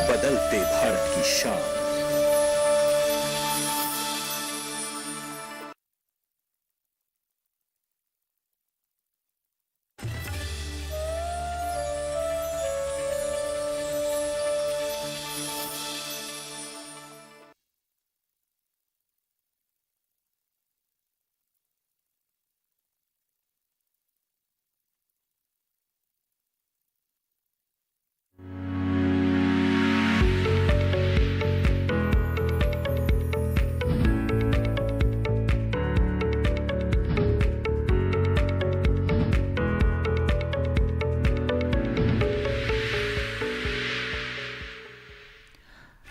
बदलते भारत की शान।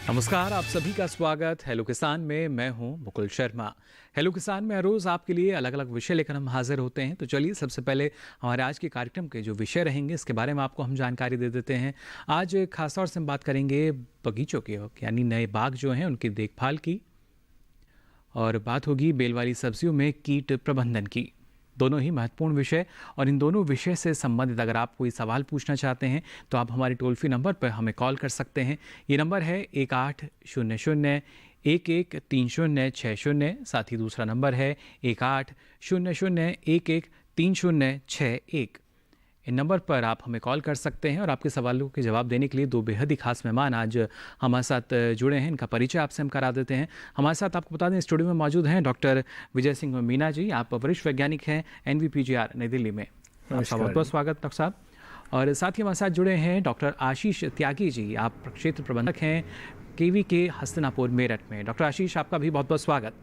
नमस्कार, आप सभी का स्वागत हेलो किसान में। मैं हूं मुकुल शर्मा। हेलो किसान में रोज़ आपके लिए अलग अलग विषय लेकर हम हाजिर होते हैं। तो चलिए सबसे पहले हमारे आज के कार्यक्रम के जो विषय रहेंगे इसके बारे में आपको हम जानकारी दे देते हैं। आज खास तौर से हम बात करेंगे बगीचों की, यानी नए बाग जो हैं उनकी देखभाल की, और बात होगी बेल वाली सब्जियों में कीट प्रबंधन की। दोनों ही महत्वपूर्ण विषय, और इन दोनों विषय से संबंधित अगर आप कोई सवाल पूछना चाहते हैं तो आप हमारे टोल फ्री नंबर पर हमें कॉल कर सकते हैं। ये नंबर है 1800-113060। साथ ही दूसरा नंबर है 1800-113061। इन नंबर पर आप हमें कॉल कर सकते हैं और आपके सवालों के जवाब देने के लिए दो बेहद ही खास मेहमान आज हमारे साथ जुड़े हैं। इनका परिचय आपसे हम करा देते हैं। हमारे साथ आपको बता दें स्टूडियो में मौजूद हैं डॉक्टर विजय सिंह मीना जी। आप वरिष्ठ वैज्ञानिक हैं NVPGR नई दिल्ली में। आपका बहुत बहुत स्वागत डॉक्टर साहब। और साथ ही हमारे साथ जुड़े हैं डॉक्टर आशीष त्यागी जी। आप क्षेत्र प्रबंधक हैं KVK हस्तिनापुर मेरठ में। डॉक्टर आशीष, आपका भी बहुत बहुत स्वागत।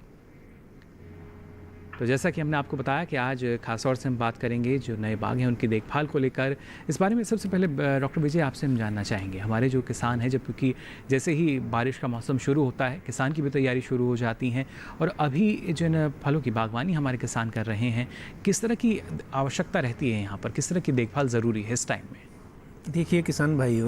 तो जैसा कि हमने आपको बताया कि आज खास तौर से हम बात करेंगे जो नए बाग हैं उनकी देखभाल को लेकर। इस बारे में सबसे पहले डॉक्टर विजय आपसे हम जानना चाहेंगे, हमारे जो किसान हैं, जब क्योंकि जैसे ही बारिश का मौसम शुरू होता है किसान की भी तैयारी शुरू हो जाती है, और अभी जिन फलों की बागवानी हमारे किसान कर रहे हैं, किस तरह की आवश्यकता रहती है यहाँ पर, किस तरह की देखभाल ज़रूरी है इस टाइम में? देखिए किसान भाई,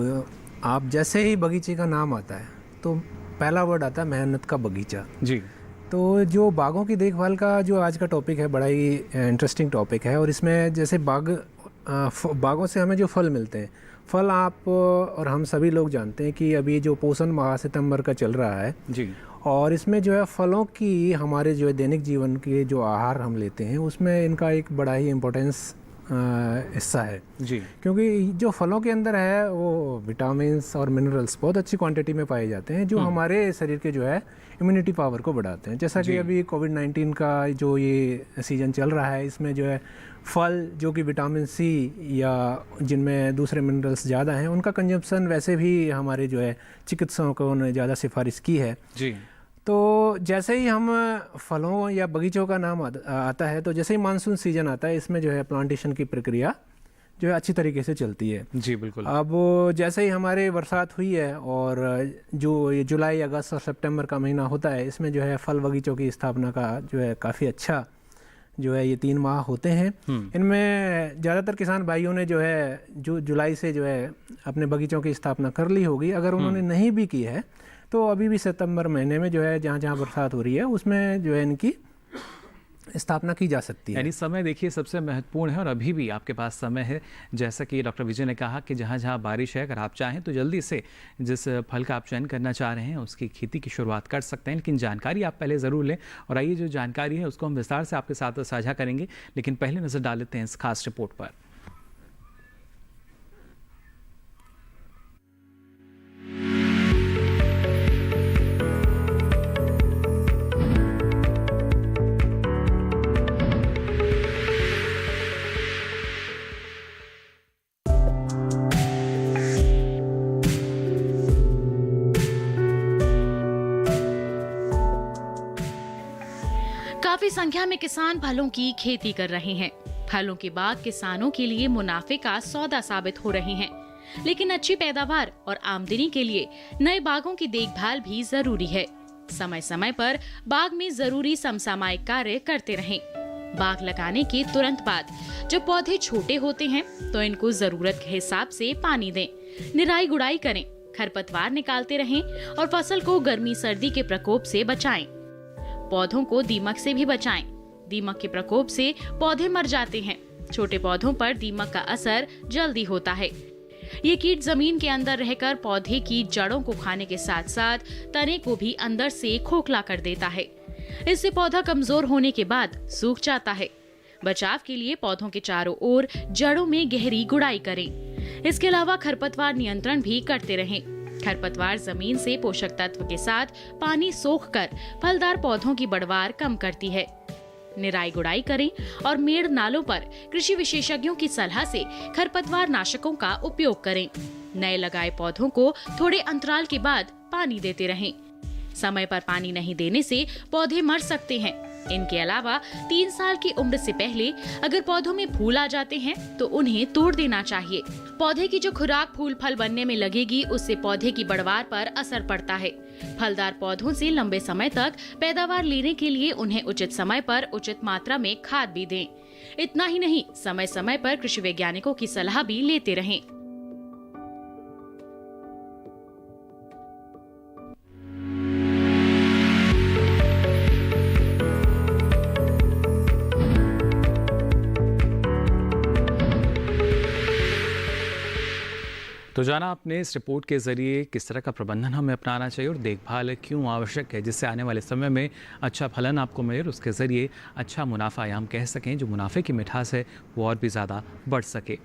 आप जैसे ही बगीचे का नाम आता है तो पहला वर्ड आता है मेहनत का बगीचा जी। तो जो बागों की देखभाल का जो आज का टॉपिक है बड़ा ही इंटरेस्टिंग टॉपिक है। और इसमें जैसे बागों से हमें जो फल मिलते हैं, फल आप और हम सभी लोग जानते हैं कि अभी जो पोषण माह सितंबर का चल रहा है जी, और इसमें जो है फलों की हमारे जो है दैनिक जीवन के जो आहार हम लेते हैं उसमें इनका एक बड़ा ही इम्पोर्टेंस हिस्सा है जी। क्योंकि जो फलों के अंदर है वो विटामिन्स और मिनरल्स बहुत अच्छी क्वांटिटी में पाए जाते हैं जो हमारे शरीर के जो है इम्यूनिटी पावर को बढ़ाते हैं। जैसा कि अभी कोविड-19 का जो ये सीज़न चल रहा है, इसमें जो है फल जो कि विटामिन C या जिनमें दूसरे मिनरल्स ज़्यादा हैं उनका कंजम्पशन वैसे भी हमारे जो है चिकित्सकों ने ज़्यादा सिफारिश की है जी। तो जैसे ही हम फलों या बगीचों का नाम आता है, तो जैसे ही मानसून सीजन आता है इसमें जो है प्लांटेशन की प्रक्रिया जो है अच्छी तरीके से चलती है जी। बिल्कुल। अब जैसे ही हमारे बरसात हुई है और जो ये जुलाई, अगस्त और सितंबर का महीना होता है, इसमें जो है फल बगीचों की स्थापना का जो है काफ़ी अच्छा जो है ये 3 माह होते हैं। इनमें ज़्यादातर किसान भाइयों ने जो है जो जुलाई से जो है अपने बगीचों की स्थापना कर ली होगी। अगर उन्होंने नहीं भी की है तो अभी भी सितंबर महीने में जो है जहाँ जहाँ बरसात हो रही है उसमें जो है इनकी स्थापना की जा सकती है। यानी समय देखिए सबसे महत्वपूर्ण है, और अभी भी आपके पास समय है। जैसा कि डॉक्टर विजय ने कहा कि जहाँ जहाँ बारिश है, अगर आप चाहें तो जल्दी से जिस फल का आप चयन करना चाह रहे हैं उसकी खेती की शुरुआत कर सकते हैं। लेकिन जानकारी आप पहले ज़रूर लें, और आइए जो जानकारी है उसको हम विस्तार से आपके साथ साझा करेंगे। लेकिन पहले नज़र डाल लेते हैं इस खास रिपोर्ट पर। काफी संख्या में किसान फलों की खेती कर रहे हैं। फलों के बाग किसानों के लिए मुनाफे का सौदा साबित हो रहे हैं। लेकिन अच्छी पैदावार और आमदनी के लिए नए बागों की देखभाल भी जरूरी है। समय समय पर बाग में जरूरी समसामयिक कार्य करते रहें। बाग लगाने के तुरंत बाद जब पौधे छोटे होते हैं तो इनको जरूरत के हिसाब से पानी दें, निराई गुड़ाई करें, खरपतवार निकालते रहें और फसल को गर्मी सर्दी के प्रकोप से बचाएं। पौधों को दीमक से भी बचाएं। दीमक के प्रकोप से पौधे मर जाते हैं। छोटे पौधों पर दीमक का असर जल्दी होता है। ये कीट जमीन के अंदर रहकर पौधे की जड़ों को खाने के साथ साथ तने को भी अंदर से खोखला कर देता है। इससे पौधा कमजोर होने के बाद सूख जाता है। बचाव के लिए पौधों के चारों ओर जड़ों में गहरी गुड़ाई करें। इसके अलावा खरपतवार नियंत्रण भी करते रहें। खरपतवार जमीन से पोषक तत्व के साथ पानी सोखकर फलदार पौधों की बढ़वार कम करती है। निराई गुड़ाई करें और मेड़ नालों पर कृषि विशेषज्ञों की सलाह से खरपतवार नाशकों का उपयोग करें। नए लगाए पौधों को थोड़े अंतराल के बाद पानी देते रहें। समय पर पानी नहीं देने से पौधे मर सकते हैं। इनके अलावा 3 साल की उम्र से पहले अगर पौधों में फूल आ जाते हैं तो उन्हें तोड़ देना चाहिए। पौधे की जो खुराक फूल फल बनने में लगेगी उससे पौधे की बढ़वार पर असर पड़ता है। फलदार पौधों से लंबे समय तक पैदावार लेने के लिए उन्हें उचित समय पर उचित मात्रा में खाद भी दें। इतना ही नहीं, समय समय पर कृषि वैज्ञानिकों की सलाह भी लेते रहें। तो जाना आपने इस रिपोर्ट के जरिए किस तरह का प्रबंधन हमें अपनाना चाहिए और देखभाल क्यों आवश्यक है, जिससे आने वाले समय में अच्छा फलन आपको मिले और उसके ज़रिए अच्छा मुनाफा या हम कह सकें जो मुनाफे की मिठास है वो और भी ज़्यादा बढ़ सके।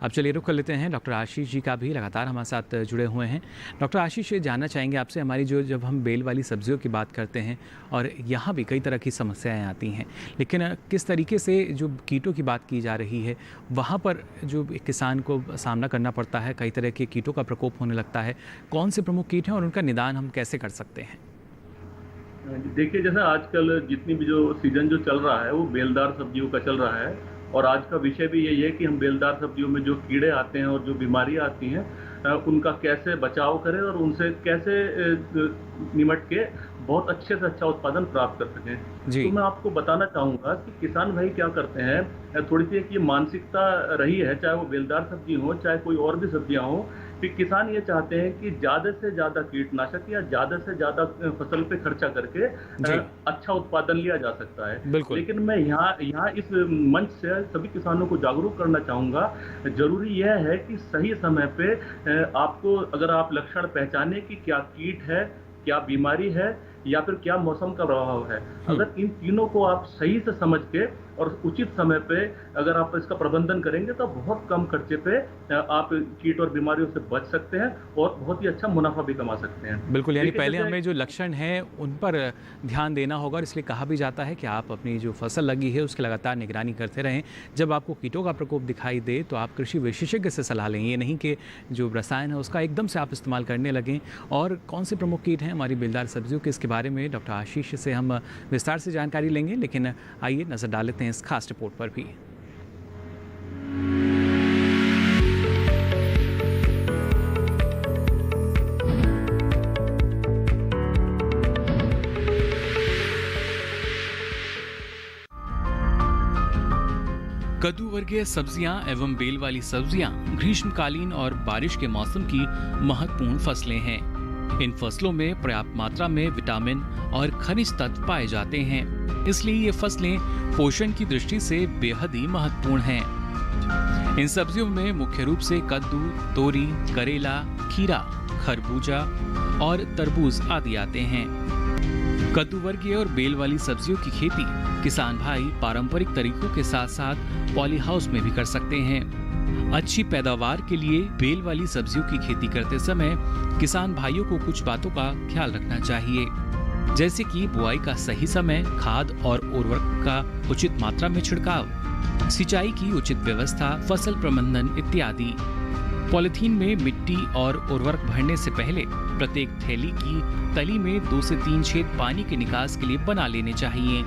अब चलिए रुख कर लेते हैं डॉक्टर आशीष जी का भी लगातार हमारे साथ जुड़े हुए हैं। डॉक्टर आशीष, ये जानना चाहेंगे आपसे, हमारी जब हम बेल वाली सब्जियों की बात करते हैं और यहाँ भी कई तरह की समस्याएं आती हैं, लेकिन किस तरीके से जो कीटों की बात की जा रही है वहाँ पर जो किसान को सामना करना पड़ता है, कई तरह के कीटों का प्रकोप होने लगता है, कौन से प्रमुख कीट हैं और उनका निदान हम कैसे कर सकते हैं? देखिए, जैसे आजकल जितनी भी जो सीजन जो चल रहा है वो बेलदार सब्जियों का चल रहा है और आज का विषय भी यही है कि हम बेलदार सब्जियों में जो कीड़े आते हैं और जो बीमारियां आती हैं उनका कैसे बचाव करें और उनसे कैसे निमट के बहुत अच्छे से अच्छा उत्पादन प्राप्त कर सकें। तो मैं आपको बताना चाहूँगा कि किसान भाई क्या करते हैं, थोड़ी सी एक ये मानसिकता रही है, चाहे वो बेलदार सब्जी हो चाहे कोई और भी सब्जियां हो, कि किसान ये चाहते हैं कि ज़्यादा से ज़्यादा कीटनाशक या ज़्यादा से ज़्यादा फसल पे खर्चा करके अच्छा उत्पादन लिया जा सकता है। लेकिन मैं यहाँ इस मंच से सभी किसानों को जागरूक करना चाहूँगा, जरूरी यह है कि सही समय पे आपको अगर आप लक्षण पहचाने कि क्या कीट है, क्या बीमारी है या फिर क्या मौसम का प्रभाव है, अगर इन तीनों को आप सही से समझ के और उचित समय पे अगर आप इसका प्रबंधन करेंगे तो बहुत कम खर्चे पे आप कीट और बीमारियों से बच सकते हैं और बहुत ही अच्छा मुनाफा भी कमा सकते हैं। बिल्कुल, यानी पहले हमें जो लक्षण हैं उन पर ध्यान देना होगा और इसलिए कहा भी जाता है कि आप अपनी जो फसल लगी है उसकी लगातार निगरानी करते रहें। जब आपको कीटों का प्रकोप दिखाई दे तो आप कृषि विशेषज्ञ से सलाह लें, ये नहीं कि जो रसायन है उसका एकदम से आप इस्तेमाल करने लगें। और कौन से प्रमुख कीट हैं हमारी बेलदार सब्जियों के, इसके बारे में डॉक्टर आशीष से हम विस्तार से जानकारी लेंगे, लेकिन आइए नज़र डाल लेते हैं इस खास रिपोर्ट पर भी। कद्दू वर्गीय सब्जियां एवं बेल वाली सब्जियां ग्रीष्मकालीन और बारिश के मौसम की महत्वपूर्ण फसलें हैं। इन फसलों में पर्याप्त मात्रा में विटामिन और खनिज तत्व पाए जाते हैं, इसलिए ये फसलें पोषण की दृष्टि से बेहद ही महत्वपूर्ण हैं। इन सब्जियों में मुख्य रूप से कद्दू, तोरी, करेला, खीरा, खरबूजा और तरबूज आदि आते हैं। कद्दू वर्गीय और बेल वाली सब्जियों की खेती किसान भाई पारंपरिक तरीकों के साथ साथ पॉली हाउस में भी कर सकते हैं। अच्छी पैदावार के लिए बेल वाली सब्जियों की खेती करते समय किसान भाइयों को कुछ बातों का ख्याल रखना चाहिए, जैसे कि बुआई का सही समय, खाद और उर्वरक का उचित मात्रा में छिड़काव, सिंचाई की उचित व्यवस्था, फसल प्रबंधन इत्यादि। पॉलिथीन में मिट्टी और उर्वरक भरने से पहले प्रत्येक थैली की तली में 2 से 3 छेद पानी के निकास के लिए बना लेने चाहिए।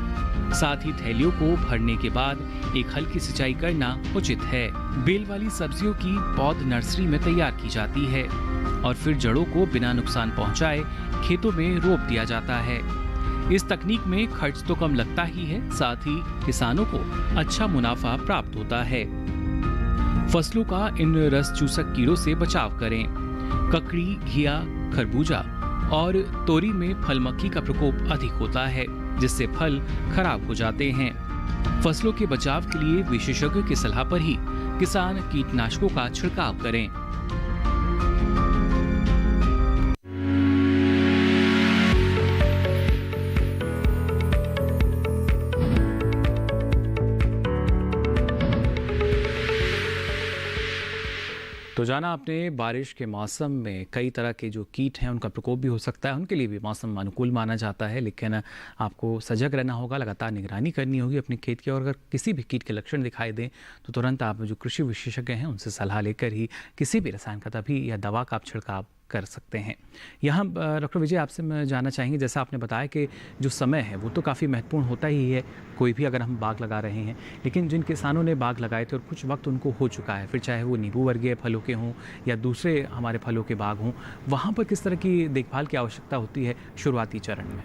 साथ ही थैलियों को भरने के बाद एक हल्की सिंचाई करना उचित है। बेल वाली सब्जियों की पौध नर्सरी में तैयार की जाती है और फिर जड़ों को बिना नुकसान पहुंचाए खेतों में रोप दिया जाता है। इस तकनीक में खर्च तो कम लगता ही है, साथ ही किसानों को अच्छा मुनाफा प्राप्त होता है। फसलों का इन रस चूसक कीड़ों से बचाव करें। ककड़ी, घिया, खरबूजा और तोरी में फल मक्खी का प्रकोप अधिक होता है, जिससे फल खराब हो जाते हैं। फसलों के बचाव के लिए विशेषज्ञ की सलाह पर ही किसान कीटनाशकों का छिड़काव करें। जाना आपने बारिश के मौसम में कई तरह के जो कीट हैं उनका प्रकोप भी हो सकता है, उनके लिए भी मौसम अनुकूल माना जाता है, लेकिन आपको सजग रहना होगा, लगातार निगरानी करनी होगी अपने खेत की, और अगर किसी भी कीट के लक्षण दिखाई दें तो तुरंत आप जो कृषि विशेषज्ञ हैं उनसे सलाह लेकर ही किसी भी रसायन का तभी या दवा का आप छिड़काव कर सकते हैं। यहाँ डॉक्टर विजय आपसे मैं जानना चाहेंगे, जैसा आपने बताया कि जो समय है वो तो काफ़ी महत्वपूर्ण होता ही है, कोई भी अगर हम बाग लगा रहे हैं, लेकिन जिन किसानों ने बाग लगाए थे और कुछ वक्त उनको हो चुका है, फिर चाहे वो नींबू वर्गीय फलों के हों या दूसरे हमारे फलों के बाग हों, वहाँ पर किस तरह की देखभाल की आवश्यकता होती है शुरुआती चरण में?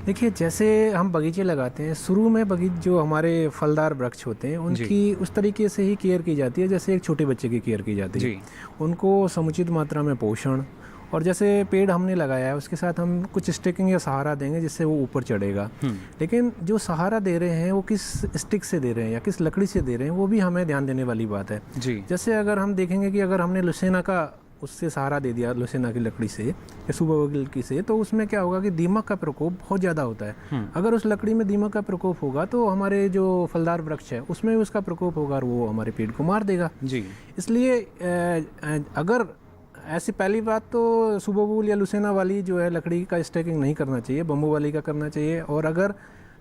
देखिए, जैसे हम बगीचे लगाते हैं, शुरू में जो हमारे फलदार वृक्ष होते हैं उनकी उस तरीके से ही केयर की जाती है जैसे एक छोटे बच्चे की केयर की जाती है। उनको समुचित मात्रा में पोषण, और जैसे पेड़ हमने लगाया है उसके साथ हम कुछ स्टिकिंग या सहारा देंगे जिससे वो ऊपर चढ़ेगा। लेकिन जो सहारा दे रहे हैं वो किस स्टिक से दे रहे हैं या किस लकड़ी से दे रहे हैं, वो भी हमें ध्यान देने वाली बात है। जैसे अगर हम देखेंगे कि अगर हमने लुसेना का उससे सहारा दे दिया, लुसेना की लकड़ी से या सुबह बगल की से, तो उसमें क्या होगा कि दीमक का प्रकोप बहुत ज़्यादा होता है। अगर उस लकड़ी में दीमक का प्रकोप होगा तो हमारे जो फलदार वृक्ष है उसमें भी उसका प्रकोप होगा और वो हमारे पेड़ को मार देगा। इसलिए अगर ऐसी पहली बात तो सुबह बबूल या लुसेना वाली जो है लकड़ी का स्टैकिंग नहीं करना चाहिए, बम्बू वाली का करना चाहिए। और अगर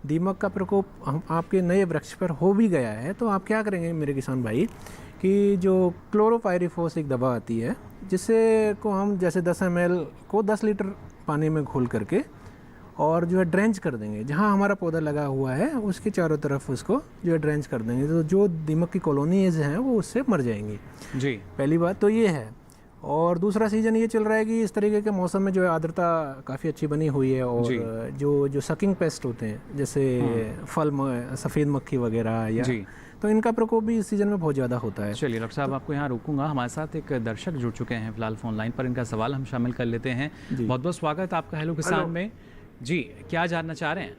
दीमक का प्रकोप हम आपके नए वृक्ष पर हो भी गया है तो आप क्या करेंगे मेरे किसान भाई कि जो क्लोरोपाइरीफॉस एक दवा आती है जिससे को हम जैसे 10 ml को 10 लीटर पानी में घोल करके और जो है ड्रेंच कर देंगे, जहाँ हमारा पौधा लगा हुआ है उसके चारों तरफ उसको जो है ड्रेंच कर देंगे, तो जो दीमक की कॉलोनीज हैं वो उससे मर जाएंगी। पहली बात तो ये है। और दूसरा सीज़न ये चल रहा है कि इस तरीके के मौसम में जो है आर्द्रता काफ़ी अच्छी बनी हुई है, और जो सकिंग पेस्ट होते हैं जैसे सफ़ेद मक्खी वगैरह या तो इनका प्रकोप भी इस सीज़न में बहुत ज़्यादा होता है। चलिए डॉक्टर साहब, आपको यहाँ रोकूंगा। हमारे साथ एक दर्शक जुड़ चुके हैं फिलहाल फोन लाइन पर, इनका सवाल हम शामिल कर लेते हैं। बहुत बहुत स्वागत आपका हेलो किसान में। जी, क्या जानना चाह रहे हैं?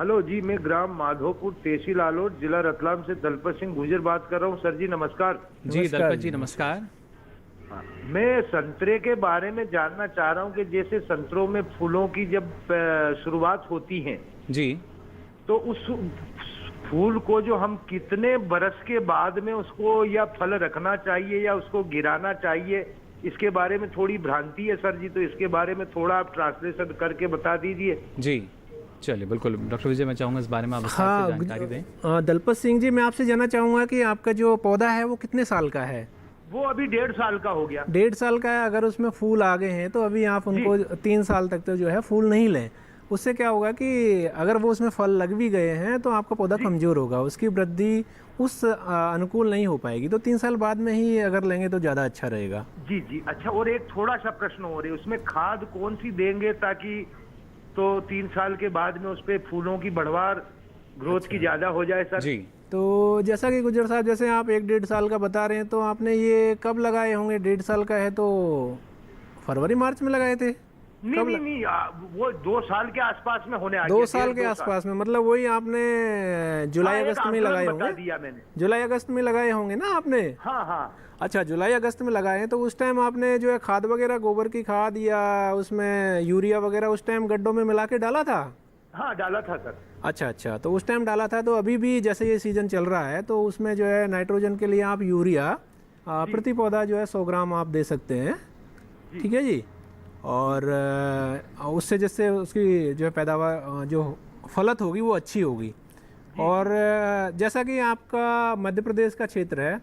हेलो जी, मैं ग्राम माधोपुर, तहसील आलोट, जिला रतलाम से दलपत सिंह गुजर बात कर रहा हूँ। सर जी नमस्कार। जी दलपत जी नमस्कार। मैं संतरे के बारे में जानना चाह रहा हूँ कि जैसे संतरों में फूलों की जब शुरुआत होती है तो उस फूल को जो हम कितने बरस के बाद में उसको या फल रखना चाहिए या उसको गिराना चाहिए, इसके बारे में थोड़ी भ्रांति है सर जी, तो इसके बारे में थोड़ा आप ट्रांसलेशन करके बता दीजिए। जी चलिए, बिल्कुल डॉक्टर विजय, मैं चाहूँगा इस बारे में आप जानकारी दें। दलपत सिंह जी, मैं आपसे जानना चाहूँगा कि आपका जो पौधा है वो कितने साल का है? वो अभी 1.5 साल का हो गया। 1.5 साल का है। अगर उसमें फूल आ गए हैं तो अभी आप उनको 3 साल तक तो जो है फूल नहीं लें। उससे क्या होगा कि अगर वो उसमें फल लग भी गए हैं तो आपका पौधा कमज़ोर होगा, उसकी वृद्धि उस अनुकूल नहीं हो पाएगी। तो 3 साल बाद में ही अगर लेंगे तो ज़्यादा अच्छा रहेगा। जी अच्छा, और एक थोड़ा सा प्रश्न हो रहा है, उसमें खाद कौन सी देंगे ताकि तो 3 साल के बाद में उस पर फूलों की बढ़वार ग्रोथ की ज़्यादा हो जाए सर? जी, तो जैसा कि गुजर साहब, जैसे आप 1-1.5 साल का बता रहे हैं, तो आपने ये कब लगाए होंगे? 1.5 साल का है तो फरवरी मार्च में लगाए थे? नहीं, वो 2 साल के आसपास में होने आ गया। 2 साल के आसपास में, मतलब वही आपने जुलाई अगस्त में लगाए होंगे। दिया मैंने जुलाई अगस्त में लगाए होंगे ना आपने? हाँ। अच्छा, जुलाई अगस्त में लगाए हैं, तो उस टाइम आपने जो है खाद वगैरह, गोबर की खाद या उसमें यूरिया वगैरह उस टाइम गड्ढों में मिला के डाला था? हाँ, डाला था सर। अच्छा, तो उस टाइम डाला था। तो अभी भी जैसे ये सीजन चल रहा है तो उसमें जो है नाइट्रोजन के लिए आप यूरिया प्रति पौधा जो है 100 ग्राम आप दे सकते हैं। ठीक है जी। और उससे जिससे उसकी जो है पैदावार, जो फलत होगी वो अच्छी होगी। और जैसा कि आपका मध्य प्रदेश का क्षेत्र है,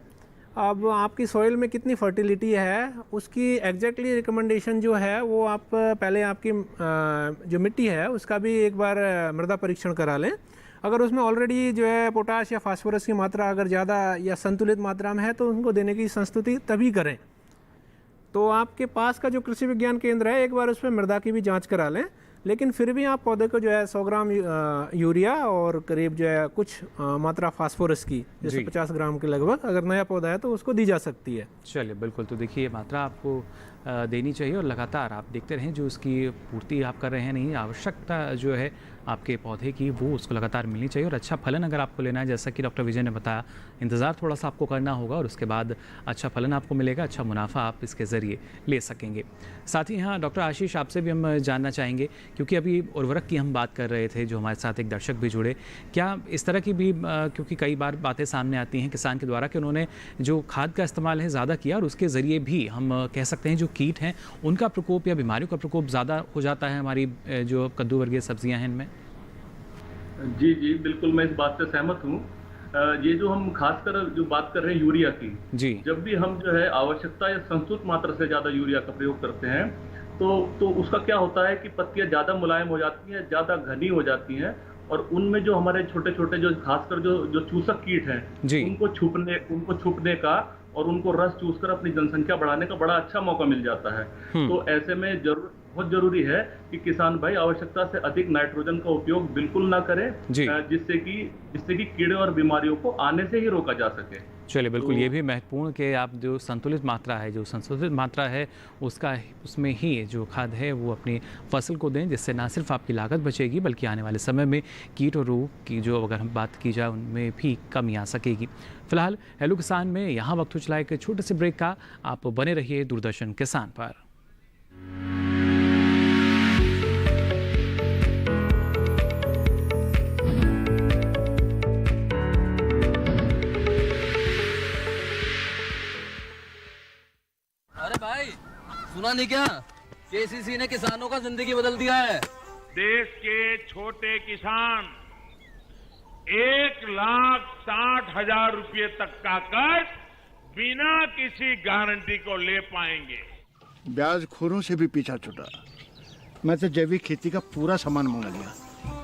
अब आपकी सॉइल में कितनी फर्टिलिटी है उसकी एग्जैक्टली रिकमेंडेशन जो है वो आप पहले आपकी जो मिट्टी है उसका भी एक बार मृदा परीक्षण करा लें। अगर उसमें ऑलरेडी जो है पोटाश या फास्फोरस की मात्रा अगर ज़्यादा या संतुलित मात्रा में है तो उनको देने की संस्तुति तभी करें। तो आपके पास का जो कृषि विज्ञान केंद्र है, एक बार उस पर मृदा की भी जाँच करा लें। लेकिन फिर भी आप पौधे को जो है 100 ग्राम यूरिया और करीब जो है कुछ मात्रा फास्फोरस की, जैसे 50 ग्राम के लगभग, अगर नया पौधा है तो उसको दी जा सकती है। चलिए बिल्कुल, तो देखिए ये मात्रा आपको देनी चाहिए और लगातार आप देखते रहें जो उसकी पूर्ति आप कर रहे हैं, नहीं आवश्यकता जो है आपके पौधे की वो उसको लगातार मिलनी चाहिए। और अच्छा फलन अगर आपको लेना है, जैसा कि डॉक्टर विजय ने बताया, इंतज़ार थोड़ा सा आपको करना होगा और उसके बाद अच्छा फलन आपको मिलेगा, अच्छा मुनाफा आप इसके ज़रिए ले सकेंगे। साथ ही यहाँ डॉक्टर आशीष आपसे भी हम जानना चाहेंगे, क्योंकि अभी उर्वरक की हम बात कर रहे थे, जो हमारे साथ एक दर्शक भी जुड़े, क्या इस तरह की भी क्योंकि कई बार बातें सामने आती हैं किसान के द्वारा कि उन्होंने जो खाद का इस्तेमाल है ज़्यादा किया और उसके ज़रिए भी हम कह सकते हैं जो कीट हैं उनका प्रकोप या बीमारियों का प्रकोप ज़्यादा हो जाता है हमारी जो कद्दू वर्गीय सब्जियाँ हैं इनमें? जी जी बिल्कुल, मैं इस बात से सहमत हूँ। ये जो हम खासकर जो बात कर रहे हैं यूरिया की, जी, जब भी हम जो है आवश्यकता या संस्तुत मात्रा से ज़्यादा यूरिया का प्रयोग करते हैं तो उसका क्या होता है कि पत्तियां ज़्यादा मुलायम हो जाती हैं, ज़्यादा घनी हो जाती हैं और उनमें जो हमारे छोटे छोटे जो खासकर जो चूसक कीट हैं उनको छुपने का और उनको रस चूसकर अपनी जनसंख्या बढ़ाने का बड़ा अच्छा मौका मिल जाता है। तो ऐसे में बहुत जरूरी है कि किसान भाई आवश्यकता से अधिक नाइट्रोजन का उपयोग बिल्कुल ना करें, जिससे कि कीड़े और बीमारियों को आने से ही रोका जा सके। चलिए, बिल्कुल ये भी महत्वपूर्ण कि आप जो संतुलित मात्रा है उसमें ही जो खाद है वो अपनी फसल को दें, जिससे ना सिर्फ आपकी लागत बचेगी बल्कि आने वाले समय में कीट और रोग की जो अगर हम बात की जाए उनमें भी कमी आ सकेगी। फिलहाल हेलो किसान में यहाँ वक्त हो चला एक छोटे से ब्रेक का। आप बने रहिए दूरदर्शन किसान पर। सुना नहीं क्या, केसीसी ने किसानों का जिंदगी बदल दिया है। देश के छोटे किसान 1,60,000 रुपये तक का कर्ज बिना किसी गारंटी को ले पाएंगे। ब्याज खोरों से भी पीछा छुटा। मैं तो जैविक खेती का पूरा सामान मंगा लिया,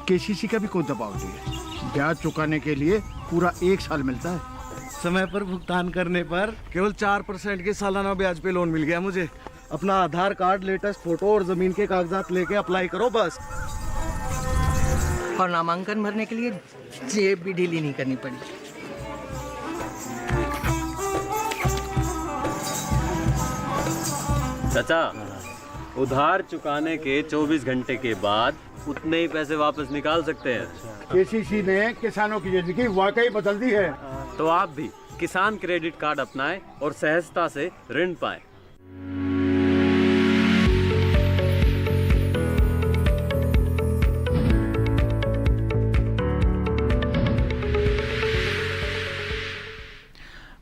केसीसी का भी कोई दबाव नहीं है। ब्याज चुकाने के लिए पूरा 1 साल मिलता है। समय पर भुगतान करने पर केवल 4% के सालाना ब्याज पे लोन मिल गया मुझे। अपना आधार कार्ड, लेटेस्ट फोटो और जमीन के कागजात लेके अप्लाई करो बस। और नामांकन भरने के लिए जेब भी ढीली नहीं करनी पड़ी। चाचा, उधार चुकाने के 24 घंटे के बाद उतने ही पैसे वापस निकाल सकते हैं। केसीसी ने किसानों की जिंदगी वाकई बदल दी है। तो आप भी किसान क्रेडिट कार्ड अपनाएं और सहजता से ऋण पाएं।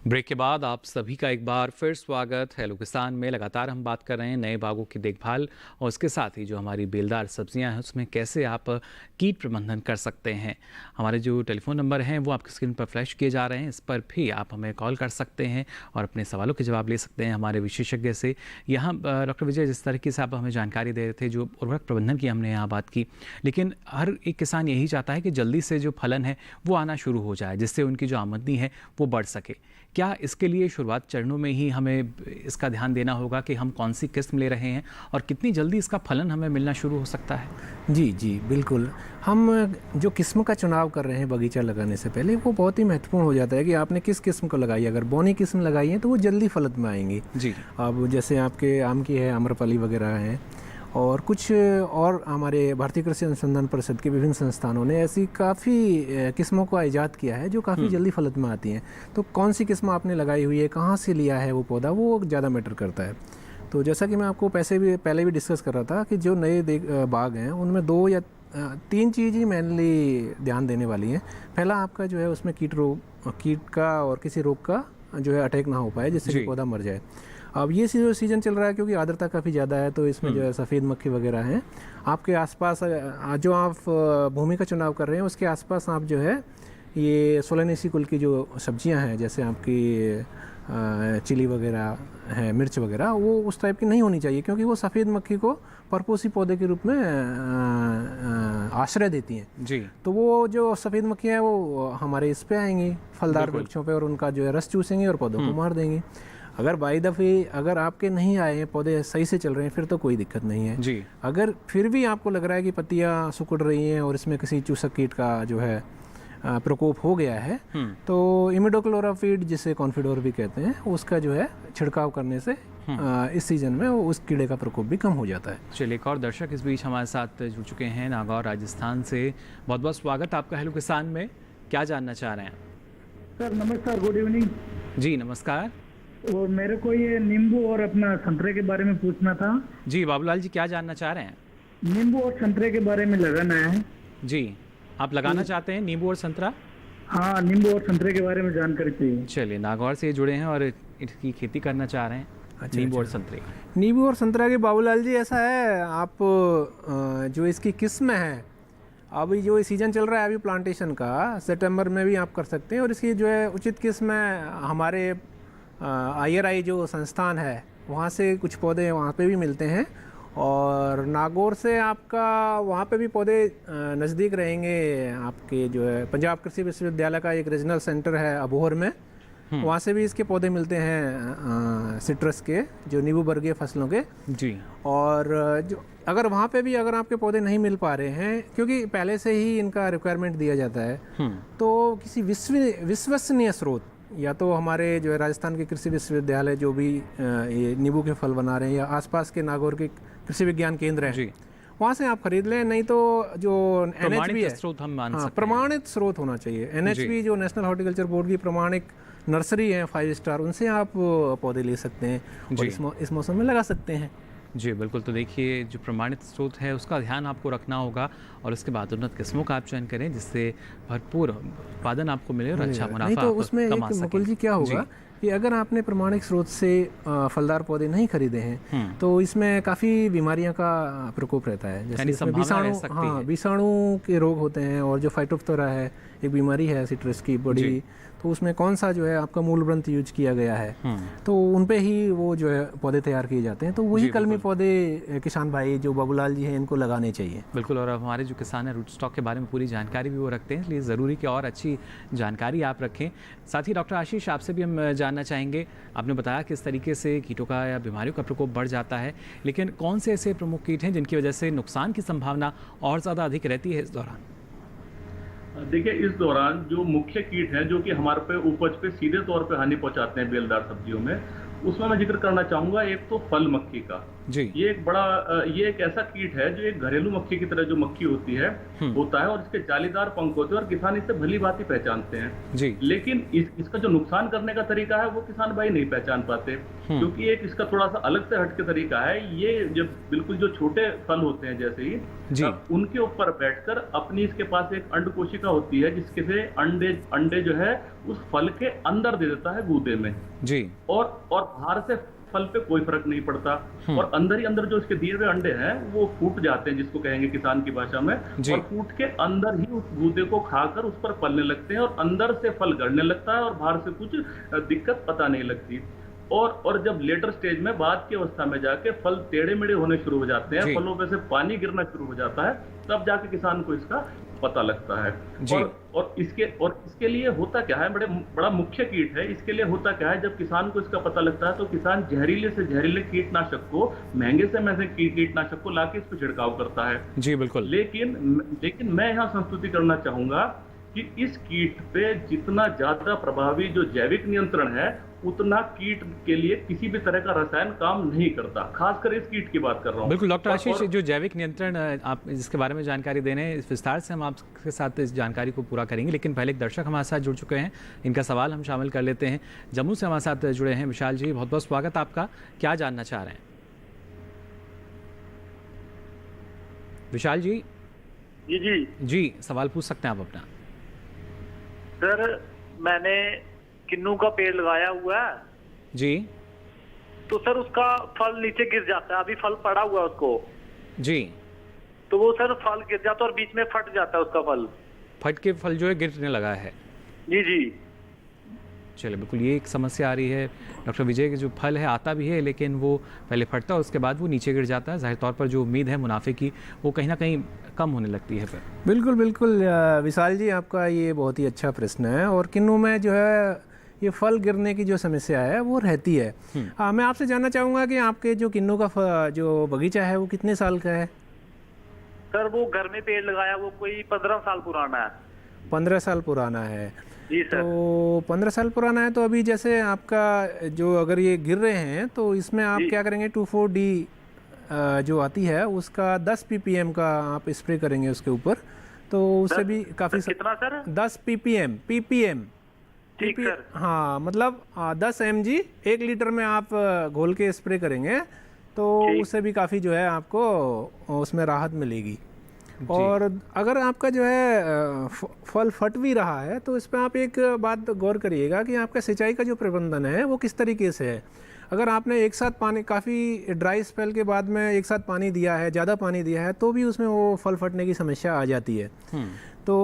ब्रेक के बाद आप सभी का एक बार फिर स्वागत। हेलो किसान में लगातार हम बात कर रहे हैं नए बागों की देखभाल और उसके साथ ही जो हमारी बेलदार सब्जियां हैं उसमें कैसे आप कीट प्रबंधन कर सकते हैं। हमारे जो टेलीफोन नंबर हैं वो आपकी स्क्रीन पर फ्लैश किए जा रहे हैं, इस पर भी आप हमें कॉल कर सकते हैं और अपने सवालों के जवाब ले सकते हैं हमारे विशेषज्ञ से। यहाँ डॉक्टर विजय, जिस तरीके से आप हमें जानकारी दे रहे थे, जो उर्वरक प्रबंधन की हमने यहाँ बात की, लेकिन हर एक किसान यही चाहता है कि जल्दी से जो फलन है वो आना शुरू हो जाए, जिससे उनकी जो आमदनी है वो बढ़ सके। क्या इसके लिए शुरुआत चरणों में ही हमें इसका ध्यान देना होगा कि हम कौन सी किस्म ले रहे हैं और कितनी जल्दी इसका फलन हमें मिलना शुरू हो सकता है? जी जी बिल्कुल। हम जो किस्म का चुनाव कर रहे हैं बगीचा लगाने से पहले, वो बहुत ही महत्वपूर्ण हो जाता है कि आपने किस किस्म को लगाई। अगर बौनी किस्म लगाई है तो वो जल्दी फलत में आएंगी। जी, अब जैसे आपके आम की है, आम्रपाली वगैरह है, और कुछ और हमारे भारतीय कृषि अनुसंधान परिषद के विभिन्न संस्थानों ने ऐसी काफ़ी किस्मों को ईजाद किया है जो काफ़ी जल्दी फलत में आती हैं। तो कौन सी किस्म आपने लगाई हुई है, कहाँ से लिया है वो पौधा, वो ज़्यादा मैटर करता है। तो जैसा कि मैं आपको पहले भी डिस्कस कर रहा था कि जो नए बाग हैं उनमें 2 या 3 चीज़ ही मेनली ध्यान देने वाली हैं। पहला आपका जो है उसमें कीट का और किसी रोग का जो है अटैक ना हो पाए, जिससे कि पौधा मर जाए। अब ये सीज़न चल रहा है क्योंकि आर्द्रता काफ़ी ज़्यादा है, तो इसमें जो है सफ़ेद मक्खी वगैरह हैं। आपके आसपास जो आप भूमि का चुनाव कर रहे हैं उसके आसपास आप जो है ये सोलेनेसी कुल की जो सब्जियां हैं, जैसे आपकी चिली वगैरह है, मिर्च वगैरह, वो उस टाइप की नहीं होनी चाहिए, क्योंकि वो सफ़ेद मक्खी को परपोसी पौधे के रूप में आश्रय देती हैं। जी, तो वो जो सफ़ेद मक्खी है वो हमारे इस पे आएंगी फलदार वृक्षों पे और उनका जो है रस चूसेंगी और पौधों को मार देंगी। अगर बाई दफ़े अगर आपके नहीं आए हैं, पौधे सही से चल रहे हैं, फिर तो कोई दिक्कत नहीं है। जी, अगर फिर भी आपको लग रहा है कि पत्तियां सिकुड़ रही हैं और इसमें किसी चूसक कीट का जो है प्रकोप हो गया है, तो इमिडोक्लोराफीड, जिसे कॉन्फिडोर भी कहते हैं, उसका जो है छिड़काव करने से इस सीज़न में उस कीड़े का प्रकोप भी कम हो जाता है। चलिए, एक और दर्शक इस बीच हमारे साथ जुड़ चुके हैं नागौर राजस्थान से। बहुत बहुत स्वागत आपका हेलो किसान में। क्या जानना चाह रहे हैं सर? नमस्कार, गुड इवनिंग जी। नमस्कार। और मेरे को ये नींबू और अपना संतरे के बारे में पूछना था। जी बाबूलाल जी, क्या जानना चाह रहे हैं? नींबू और संतरे के बारे में लगाना है जी। आप लगाना चाहते हैं नींबू और संतरा? हाँ, नींबू और संतरे के बारे में जानकारी चाहिए। चलिए, नागौर से जुड़े हैं और इसकी खेती करना चाह रहे हैं। अच्छा, नींबू और संतरे। नींबू और संतरा के बाबूलाल जी ऐसा है, आप जो इसकी किस्म है, अभी जो सीज़न चल रहा है अभी प्लांटेशन का, सितंबर में भी आप कर सकते हैं। और इसकी जो है उचित किस्म है, हमारे IRI जो संस्थान है वहाँ से कुछ पौधे वहाँ पे भी मिलते हैं। और नागौर से आपका वहाँ पे भी पौधे नज़दीक रहेंगे। आपके जो है पंजाब कृषि विश्वविद्यालय का एक रीजनल सेंटर है अबोहर में, वहाँ से भी इसके पौधे मिलते हैं सिट्रस के, जो नींबू वर्गीय फसलों के जी। और जो अगर वहाँ पे भी अगर आपके पौधे नहीं मिल पा रहे हैं, क्योंकि पहले से ही इनका रिक्वायरमेंट दिया जाता है, तो किसी विश्वसनीय स्रोत, या तो हमारे जो है राजस्थान के कृषि विश्वविद्यालय जो भी ये नींबू के फल बना रहे हैं, या आसपास के नागौर के कृषि विज्ञान केंद्र हैं, वहाँ से आप खरीद लें। नहीं तो जो NHB है, स्रोत हम मान सकते हैं, प्रमाणित स्रोत होना चाहिए। NHB जो नेशनल हॉर्टिकल्चर बोर्ड की प्रमाणिक नर्सरी है 5 स्टार, उनसे आप पौधे ले सकते हैं और इस मौसम में लगा सकते हैं। जी बिल्कुल। तो देखिए, जो प्रमाणित स्रोत है उसका ध्यान आपको रखना होगा और उसके बाद उन्नत किस्मों का आप चयन करें, जिससे भरपूर उत्पादन आपको मिले और अच्छा मुनाफा नहीं तो उसमें कमा एक सकें। मुकुल जी क्या होगा कि अगर आपने प्रमाणिक स्रोत से फलदार पौधे नहीं खरीदे हैं तो इसमें काफ़ी बीमारियां का प्रकोप रहता है। जैसे इसमें विषाणु के रोग होते हैं, और जो फाइटोप्थोरा है एक बीमारी है सिट्रस की बड़ी, तो उसमें कौन सा जो है आपका मूल ग्रंथ यूज किया गया है, तो उन पे ही वो जो है पौधे तैयार किए जाते हैं। तो वही कलमी पौधे किसान भाई जो बाबूलाल जी हैं इनको लगाने चाहिए। बिल्कुल। और हमारे जो किसान हैं रूट स्टॉक के बारे में पूरी जानकारी भी वो रखते हैं, इसलिए ज़रूरी कि और अच्छी जानकारी आप रखें। साथ ही डॉक्टर आशीष, आपसे भी हम जानना चाहेंगे, आपने बताया किस तरीके से कीटों का या बीमारियों का प्रकोप बढ़ जाता है, लेकिन कौन से ऐसे प्रमुख कीट हैं जिनकी वजह से नुकसान की संभावना और ज़्यादा अधिक रहती है इस दौरान? देखिए, इस दौरान जो मुख्य कीट हैं जो कि हमारे पे उपज पे सीधे तौर पे हानि पहुंचाते हैं बेलदार सब्जियों में, उसमें मैं जिक्र करना चाहूंगा एक तो फल मक्खी का जी। ये एक ऐसा कीट है जो एक घरेलू मक्खी की तरह जो मक्खी होती है होता है, और इसके जालीदार पंख होते हैं और किसान इसे भली भांति पहचानते हैं जी। लेकिन इसका जो नुकसान करने का तरीका है वो किसान भाई नहीं पहचान पाते, क्योंकि एक इसका थोड़ा सा अलग से हटके तरीका है। ये जब बिल्कुल जो छोटे फल होते हैं जैसे ही उनके ऊपर बैठकर अपनी इसके पास एक अंड कोशिका होती है जिसके से अंडे जो है उस फल के अंदर दे देता है गूदे में जी। और बाहर से फल पे कोई फर्क नहीं पड़ता, और अंदर ही अंदर जो इसके दिए हुए अंडे हैं वो फूट जाते हैं, जिसको कहेंगे किसान की भाषा में, और फूट के अंदर ही उस गूदे को खाकर उस पर पलने लगते हैं और अंदर से फल गड़ने लगता है और बाहर से कुछ दिक्कत पता नहीं लगती। और जब लेटर स्टेज में बाद की अवस्था में जाके फल टेढ़े मेढ़े होने शुरू हो जाते हैं, फलों में से पानी गिरना शुरू हो जाता है, तब जाके किसान को इसका पता लगता है। और इसके लिए होता क्या है, बड़ा मुख्य कीट है। इसके लिए होता क्या है, जब किसान को इसका पता लगता है तो किसान जहरीले से जहरीले कीटनाशक को, महंगे से महंगे कीटनाशक को लाके इस पर छिड़काव करता है जी बिल्कुल। लेकिन मैं यहाँ संस्तुति करना चाहूंगा कि इस कीट पे जितना ज्यादा प्रभावी जो जैविक नियंत्रण है उतना कीट के लिए किसी भी तरह का रसायन काम नहीं करता, खासकर इस कीट की बात कर रहा हूँ। बिल्कुल डॉक्टर आशीष, जो जैविक नियंत्रण आप जिसके बारे में जानकारी दे रहे हैं, इस विस्तार से हम आपके साथ इस जानकारी को पूरा करेंगे, लेकिन पहले एक दर्शक हमारे साथ जुड़ चुके हैं, इनका सवाल हम शामिल कर लेते हैं। जम्मू से हमारे साथ जुड़े हैं विशाल जी, बहुत बहुत स्वागत आपका। क्या जानना चाह रहे हैं विशाल जी? जी सवाल पूछ सकते हैं आप अपना। सर, मैंने किन्नू का पेड़ लगाया हुआ है जी, तो सर उसका फल नीचे गिर जाता है, अभी फल पड़ा हुआ है उसको जी, तो वो सर फल गिर जाता है और बीच में फट जाता है उसका फल, फट के फल जो है गिरने लगा है। जी। चलिए बिल्कुल, ये एक समस्या आ रही है डॉक्टर विजय के। जो फल है आता भी है लेकिन वो पहले फटता है, उसके बाद वो नीचे गिर जाता है। जाहिर तौर पर जो उम्मीद है मुनाफे की वो कहीं ना कहीं कम होने लगती है फिर। बिल्कुल विशाल जी, आपका ये बहुत ही अच्छा प्रश्न है। और किन्नू में जो है ये फल गिरने की जो समस्या है वो रहती है। मैं आपसे जानना चाहूँगा कि आपके जो किन्नू का जो बगीचा है वो कितने साल का है? सर वो घर में पेड़ लगाया वो कोई 15 साल पुराना है। 15 साल पुराना है। जी सर। तो 15 साल पुराना है, तो अभी जैसे आपका जो अगर ये गिर रहे हैं तो इसमें आप क्या करेंगे, 2,4-D जो आती है उसका 10 ppm का आप स्प्रे करेंगे उसके ऊपर, तो उससे भी काफ़ी कितना सर? 10 ppm। ठीक सर। हाँ, मतलब 10 mg 1 लीटर में आप घोल के स्प्रे करेंगे तो उससे भी काफ़ी जो है आपको उसमें राहत मिलेगी। और अगर आपका जो है फल फट भी रहा है तो इस पर आप एक बात गौर करिएगा कि आपका सिंचाई का जो प्रबंधन है वो किस तरीके से है। अगर आपने एक साथ पानी, काफ़ी ड्राई स्पेल के बाद में एक साथ पानी दिया है, ज़्यादा पानी दिया है, तो भी उसमें वो फल फटने की समस्या आ जाती है। तो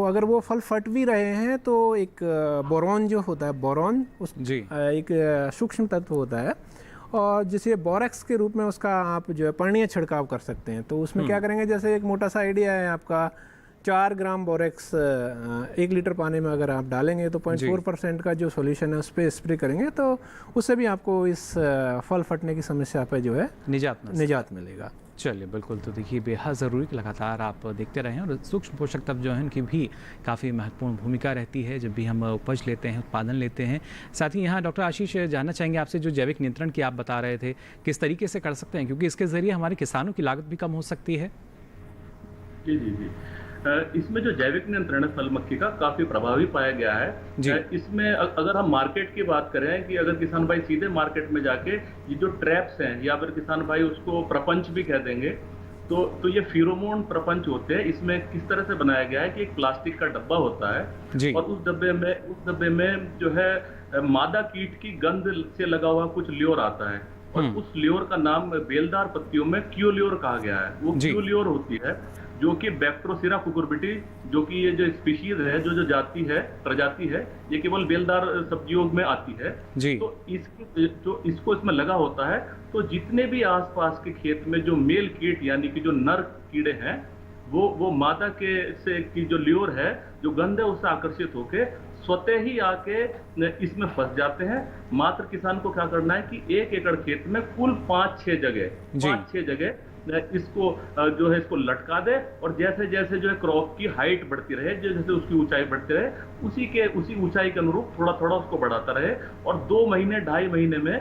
अगर वो फल फट भी रहे हैं तो एक बोरॉन जो होता है, बोरॉन उस एक सूक्ष्म तत्व होता है और जिसे बोरेक्स के रूप में उसका आप जो है पर्णीय छिड़काव कर सकते हैं। तो उसमें क्या करेंगे, जैसे एक मोटा सा आइडिया है आपका, 4 ग्राम बोरेक्स 1 लीटर पानी में अगर आप डालेंगे तो 0.4% का जो सॉल्यूशन है उस पर स्प्रे करेंगे तो उससे भी आपको इस फल फटने की समस्या पर जो है निजात मिलेगा। चलिए, बिल्कुल। तो देखिए, बेहद ज़रूरी कि लगातार आप देखते रहें और सूक्ष्म पोषक तत्व जो हैं उनकी भी काफ़ी महत्वपूर्ण भूमिका रहती है जब भी हम उपज लेते हैं, उत्पादन लेते हैं। साथ ही यहाँ डॉक्टर आशीष जानना चाहेंगे आपसे, जो जैविक नियंत्रण की आप बता रहे थे, किस तरीके से कर सकते हैं, क्योंकि इसके ज़रिए हमारे किसानों की लागत भी कम हो सकती है। जी। इसमें जो जैविक नियंत्रण है फल मक्खी का काफी प्रभावी पाया गया है। इसमें अगर हम मार्केट की बात करें कि अगर किसान भाई सीधे मार्केट में जाके ये जो ट्रैप्स हैं या फिर किसान भाई उसको प्रपंच भी कह देंगे, तो ये फिरोमोन प्रपंच होते हैं। इसमें किस तरह से बनाया गया है कि एक प्लास्टिक का डब्बा होता है और उस डब्बे में जो है मादा कीट की गंध से लगा हुआ कुछ ल्योर आता है और उस ल्योर का नाम बेलदार पत्तियों में क्यूल्योर कहा गया है। वो क्यूल्योर होती है जो कि बैक्ट्रोसिरा कुकुरबिटी, जो कि ये जो स्पीशीज है, जो जाति है, प्रजाति है, ये केवल बेलदार सब्जियों में आती है। तो इसको इसमें लगा होता है, तो जितने भी आसपास के खेत में जो मेल कीट यानी कि जो नर कीड़े हैं वो मादा के से की जो ल्योर है, जो गंध है, उससे आकर्षित होके स्वतः ही आके इसमें फंस जाते हैं। मात्र किसान को क्या करना है कि 1 एकड़ खेत में कुल 5-6 जगह इसको जो है इसको लटका दे और जैसे जैसे जो है क्रॉप की हाइट बढ़ती रहे, जैसे उसकी ऊंचाई बढ़ती रहे, उसी ऊंचाई के अनुरूप थोड़ा थोड़ा उसको बढ़ाता रहे और 2 महीने 2.5 महीने में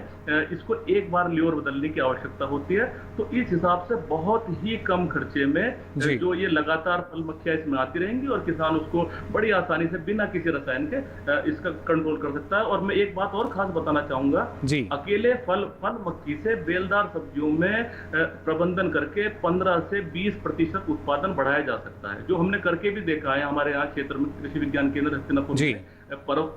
इसको एक बार ल्योर बदलने की आवश्यकता होती है। तो इस हिसाब से बहुत ही कम खर्चे में जो ये लगातार फल मक्खियां इसमें आती रहेंगी और किसान उसको बड़ी आसानी से बिना किसी रसायन के इसका कंट्रोल कर सकता है। और मैं एक बात और खास बताना चाहूंगा, अकेले फल मक्खी से बेलदार सब्जियों में प्रबंधन करके 15 से 20% उत्पादन बढ़ाया जा सकता है, जो हमने करके भी देखा है। हमारे यहाँ क्षेत्र में कृषि विज्ञान केंद्र हस्तिनापुर में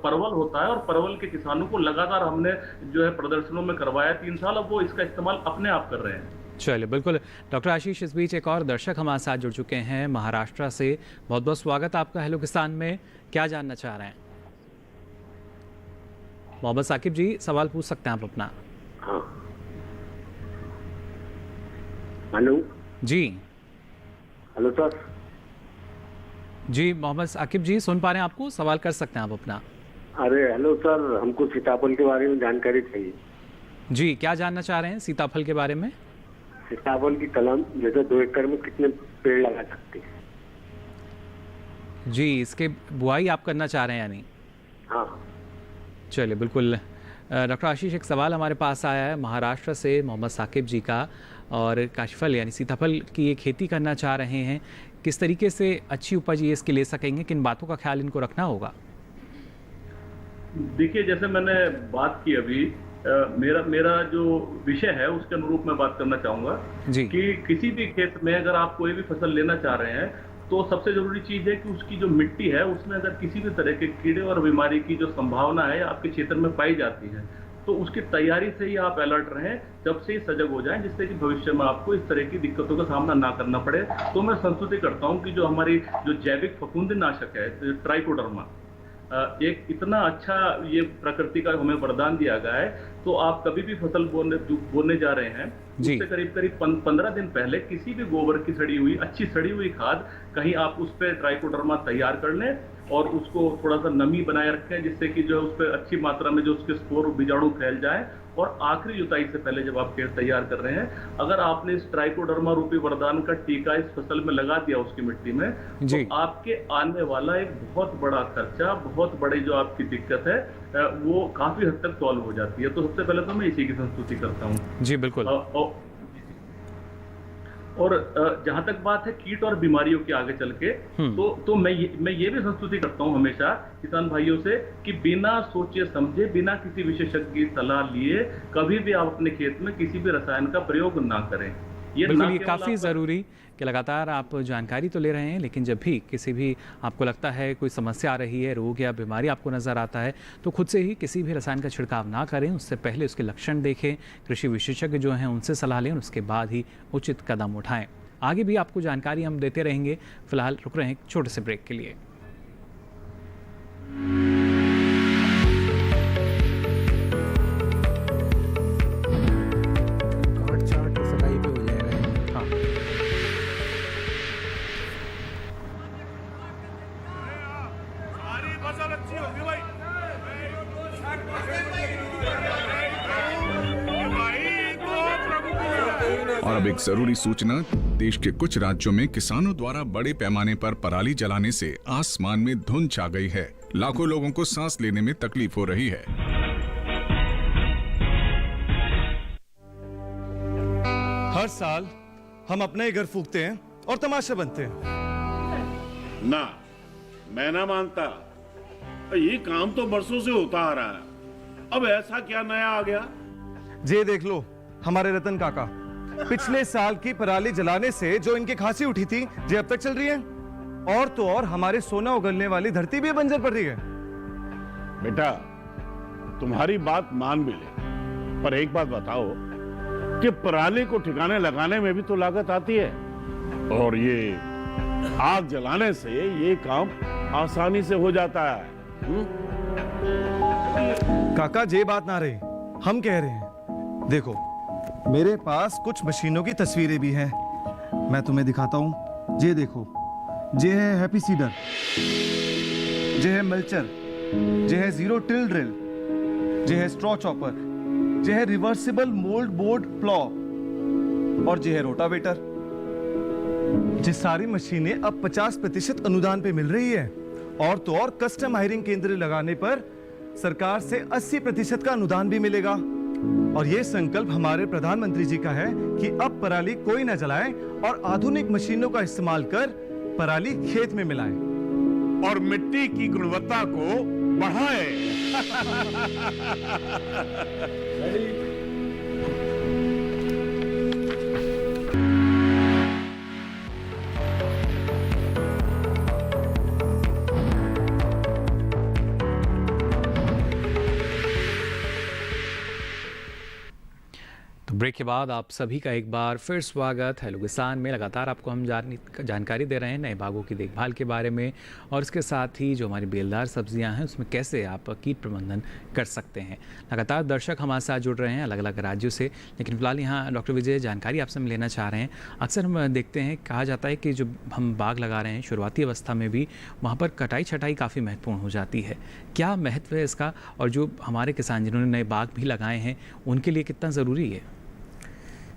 परवल होता है और परवल के किसानों को लगातार हमने जो है प्रदर्शनों में करवाया 3 साल, अब वो इसका इस्तेमाल अपने आप कर रहे हैं। चलिए, बिल्कुल डॉक्टर आशीष। इस बीच एक और दर्शक हमारे साथ जुड़ चुके हैं महाराष्ट्र से। बहुत बहुत स्वागत आपका हेलो किसान में। क्या जानना चाह रहे हैं? मोहम्मद साकिब जी, सवाल पूछ सकते हैं आप अपना। हाँ, हेलो जी। हेलो सर जी, मोहम्मद साकिब जी सुन पा रहे हैं आपको? सवाल कर सकते हैं आप अपना। अरे हेलो सर, हमको सीताफल के बारे में जानकारी चाहिए। जी, क्या जानना चाह रहे हैं सीताफल के बारे में? सीताफल की कलम जैसे 2 एकड़ में कितने पेड़ लगा सकते हैं? जी, इसके बुआई आप करना चाह रहे हैं यानी? हाँ। चलिए, बिल्कुल डॉक्टर आशीष, एक सवाल हमारे पास आया है महाराष्ट्र से मोहम्मद साकिब जी का, और काशीफल यानी सीताफल की ये खेती करना चाह रहे हैं। किस तरीके से अच्छी उपज ये इसके ले सकेंगे, किन बातों का ख्याल इनको रखना होगा? देखिए, जैसे मैंने बात की अभी, मेरा जो विषय है उसके अनुरूप मैं बात करना चाहूंगा कि किसी भी खेत में अगर आप कोई भी फसल लेना चाह रहे हैं तो सबसे जरूरी चीज है कि उसकी जो मिट्टी है उसमें अगर किसी भी तरह के कीड़े और बीमारी की जो संभावना है आपके क्षेत्र में पाई जाती है तो उसकी तैयारी से ही आप अलर्ट रहें, जब से ही सजग हो जाएं, जिससे कि भविष्य में आपको इस तरह की दिक्कतों का सामना ना करना पड़े। तो मैं संस्तुति करता हूं कि जो हमारी जो जैविक फफूंदनाशक है ट्राइकोडर्मा, एक इतना अच्छा ये प्रकृति का हमें वरदान दिया गया है। तो आप कभी भी फसल बोने जा रहे हैं उससे करीब 15 दिन पहले किसी भी गोबर की अच्छी सड़ी हुई खाद कहीं आप उस पर ट्राइकोडर्मा तैयार कर लें और उसको थोड़ा सा नमी बनाए रखें, जिससे कि जो है उस पर अच्छी मात्रा में जो उसके स्पोर बीजाणु फैल जाए और आखिरी जुताई से पहले जब आप खेत तैयार कर रहे हैं, अगर आपने इस ट्राइकोडर्मा रूपी वरदान का टीका इस फसल में लगा दिया उसकी मिट्टी में, तो आपके आने वाला एक बहुत बड़ा खर्चा, बहुत बड़ी जो आपकी दिक्कत है वो काफी हद तक सॉल्व हो जाती है। तो सबसे पहले तो मैं इसी की संस्तुति करता हूँ। जी बिल्कुल। और जहां तक बात है कीट और बीमारियों के आगे चल के, तो मैं ये भी संस्तुति करता हूं हमेशा किसान भाइयों से कि बिना सोचे समझे, बिना किसी विशेषज्ञ की सलाह लिए कभी भी आप अपने खेत में किसी भी रसायन का प्रयोग ना करें। ये काफ़ी ज़रूरी कि लगातार आप जानकारी तो ले रहे हैं, लेकिन जब भी किसी भी आपको लगता है कोई समस्या आ रही है, रोग या बीमारी आपको नज़र आता है, तो खुद से ही किसी भी रसायन का छिड़काव ना करें। उससे पहले उसके लक्षण देखें, कृषि विशेषज्ञ जो हैं उनसे सलाह लें और उसके बाद ही उचित कदम उठाएं। आगे भी आपको जानकारी हम देते रहेंगे। फिलहाल रुक रहे हैं एक छोटे से ब्रेक के लिए। और अब एक जरूरी सूचना, देश के कुछ राज्यों में किसानों द्वारा बड़े पैमाने पर पराली जलाने से आसमान में धुंध छा गई है। लाखों लोगों को सांस लेने में तकलीफ हो रही है। हर साल हम अपने ही घर फूकते हैं और तमाशे बनते हैं। ना, मैं ना मानता। ये काम तो बरसों से होता आ रहा है, अब ऐसा क्या नया आ गया? ये देख लो, हमारे रतन काका, पिछले साल की पराली जलाने से जो इनकी खांसी उठी थी, ये अब तक चल रही है। और तो और हमारे सोना उगलने वाली धरती भी बंजर पड़ रही है। बेटा, तुम्हारी बात मान भी ले, पर एक बात बताओ कि पराली को ठिकाने लगाने में भी तो लागत आती है, और ये आग जलाने से ये काम आसानी से हो जाता है। काका, ये बात ना रही, हम कह रहे हैं, देखो मेरे पास कुछ मशीनों की तस्वीरें भी हैं, मैं तुम्हें दिखाता हूं। ये देखो, ये है हैप्पी सीडर, ये है मल्चर, ये है जीरो टिल ड्रिल, ये है स्ट्रॉ चॉपर, ये है रिवर्सिबल मोल्ड बोर्ड प्लॉ, और ये है रोटावेटर। ये सारी मशीनें अब 50% अनुदान पे मिल रही है, और तो और कस्टम हायरिंग केंद्र लगाने पर सरकार से 80% का अनुदान भी मिलेगा। और ये संकल्प हमारे प्रधानमंत्री जी का है कि अब पराली कोई न जलाए और आधुनिक मशीनों का इस्तेमाल कर पराली खेत में मिलाए और मिट्टी की गुणवत्ता को बढ़ाए। ब्रेक के बाद आप सभी का एक बार फिर स्वागत। हेलो किसान में लगातार आपको हम जानकारी दे रहे हैं नए बागों की देखभाल के बारे में, और इसके साथ ही जो हमारी बेलदार सब्जियां हैं उसमें कैसे आप कीट प्रबंधन कर सकते हैं। लगातार दर्शक हमारे साथ जुड़ रहे हैं अलग अलग राज्यों से, लेकिन फिलहाल यहाँ डॉक्टर विजय जानकारी आपसे हम लेना चाह रहे हैं। अक्सर हम देखते हैं, कहा जाता है कि जो हम बाग लगा रहे हैं शुरुआती अवस्था में भी वहाँ पर कटाई छटाई काफ़ी महत्वपूर्ण हो जाती है। क्या महत्व है इसका, और जो हमारे किसान जिन्होंने नए बाग भी लगाए हैं उनके लिए कितना ज़रूरी है?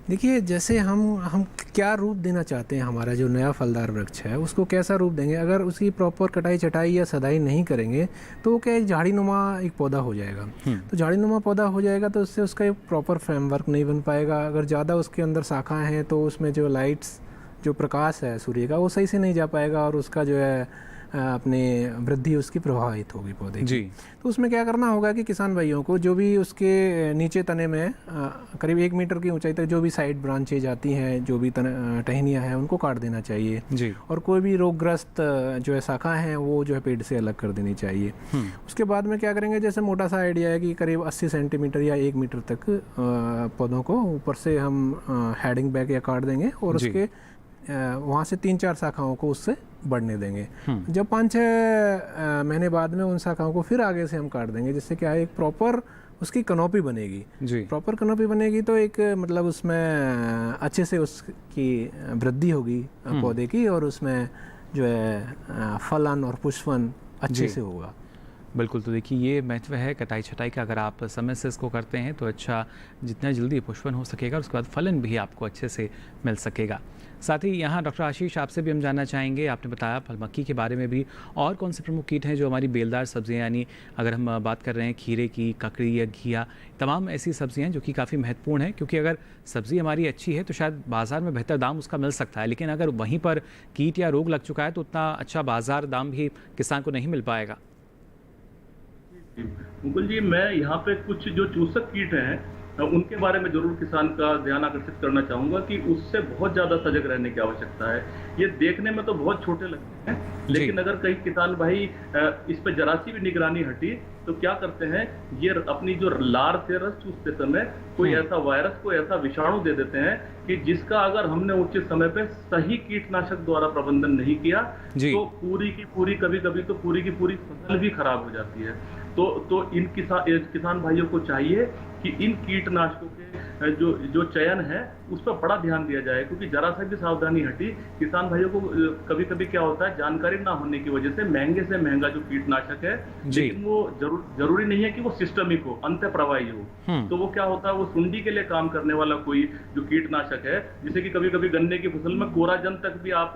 देखिए, जैसे हम क्या रूप देना चाहते हैं, हमारा जो नया फलदार वृक्ष है उसको कैसा रूप देंगे। अगर उसकी प्रॉपर कटाई छटाई या सदाई नहीं करेंगे तो वो क्या एक झाड़ीनुमा एक पौधा हो जाएगा। तो झाड़ीनुमा पौधा हो जाएगा तो उससे उसका एक प्रॉपर फ्रेमवर्क नहीं बन पाएगा। अगर ज़्यादा उसके अंदर शाखाएँ हैं तो उसमें जो लाइट्स, जो प्रकाश है सूर्य का, वो सही से नहीं जा पाएगा और उसका जो है अपनी वृद्धि उसकी प्रभावित होगी पौधे की। तो उसमें क्या करना होगा कि किसान भाइयों को जो भी उसके नीचे तने में करीब 1 मीटर की ऊंचाई तक जो भी साइड ब्रांचेज आती हैं, जो भी टहनियाँ हैं, उनको काट देना चाहिए जी। और कोई भी रोगग्रस्त जो है शाखा हैं वो जो है पेड़ से अलग कर देनी चाहिए। उसके बाद में क्या करेंगे, जैसे मोटा सा आइडिया है कि करीब 80 सेंटीमीटर या 1 मीटर तक पौधों को ऊपर से हम हेडिंग बैग या काट देंगे और उसके वहाँ से 3-4 शाखाओं को उससे बढ़ने देंगे। जब 5-6 महीने बाद में उन शाखाओं को फिर आगे से हम काट देंगे, जिससे क्या है एक प्रॉपर उसकी कनोपी बनेगी जी। प्रॉपर कनोपी बनेगी तो एक मतलब उसमें अच्छे से उसकी वृद्धि होगी पौधे की, और उसमें जो है फलन और पुष्पन अच्छे से होगा। बिल्कुल, तो देखिए ये महत्व है कटाई छटाई का। अगर आप समय से इसको करते हैं तो अच्छा, जितना जल्दी पुष्पन हो सकेगा, उसके बाद फलन भी आपको अच्छे से मिल सकेगा। साथ ही यहाँ डॉक्टर आशीष, आपसे भी हम जानना चाहेंगे, आपने बताया फल मक्खी के बारे में भी, और कौन से प्रमुख कीट हैं जो हमारी बेलदार सब्जियाँ, यानी अगर हम बात कर रहे हैं खीरे की, ककड़ी या घिया, तमाम ऐसी सब्जियाँ जो कि काफ़ी महत्वपूर्ण हैं, क्योंकि अगर सब्ज़ी हमारी अच्छी है तो शायद बाज़ार में बेहतर दाम उसका मिल सकता है, लेकिन अगर वहीं पर कीट या रोग लग चुका है तो उतना अच्छा बाज़ार दाम भी किसान को नहीं मिल पाएगा। मुकुल जी, मैं यहाँ पे कुछ जो चूसक कीट हैं उनके बारे में जरूर किसान का ध्यान आकर्षित करना चाहूंगा कि उससे बहुत ज्यादा सजग रहने की आवश्यकता है। ये देखने में तो बहुत छोटे लगते हैं, लेकिन अगर कई किसान भाई इस पे जरा सी भी निगरानी हटी तो क्या करते हैं, ये अपनी जो लार से रस चूसते समय कोई ऐसा वायरस, कोई ऐसा विषाणु दे देते हैं कि जिसका अगर हमने उचित समय पे सही कीटनाशक द्वारा प्रबंधन नहीं किया तो पूरी की पूरी, कभी कभी तो पूरी की पूरी फसल भी खराब हो जाती है। तो इन किसान भाइयों को चाहिए कि इन कीटनाशकों के जो चयन है उस पर बड़ा ध्यान दिया जाए, क्योंकि जरा सा भी सावधानी हटी, किसान भाइयों को कभी कभी क्या होता है, जानकारी ना होने की वजह से महंगे से महंगा जो कीटनाशक है, लेकिन वो जरूरी नहीं है कि वो सिस्टमिक हो, अंत प्रवाही हो। तो वो क्या होता है, वो सुंडी के लिए काम करने वाला कोई जो कीटनाशक है, जैसे कि कभी कभी गन्ने की फसल में कोराजन तक भी आप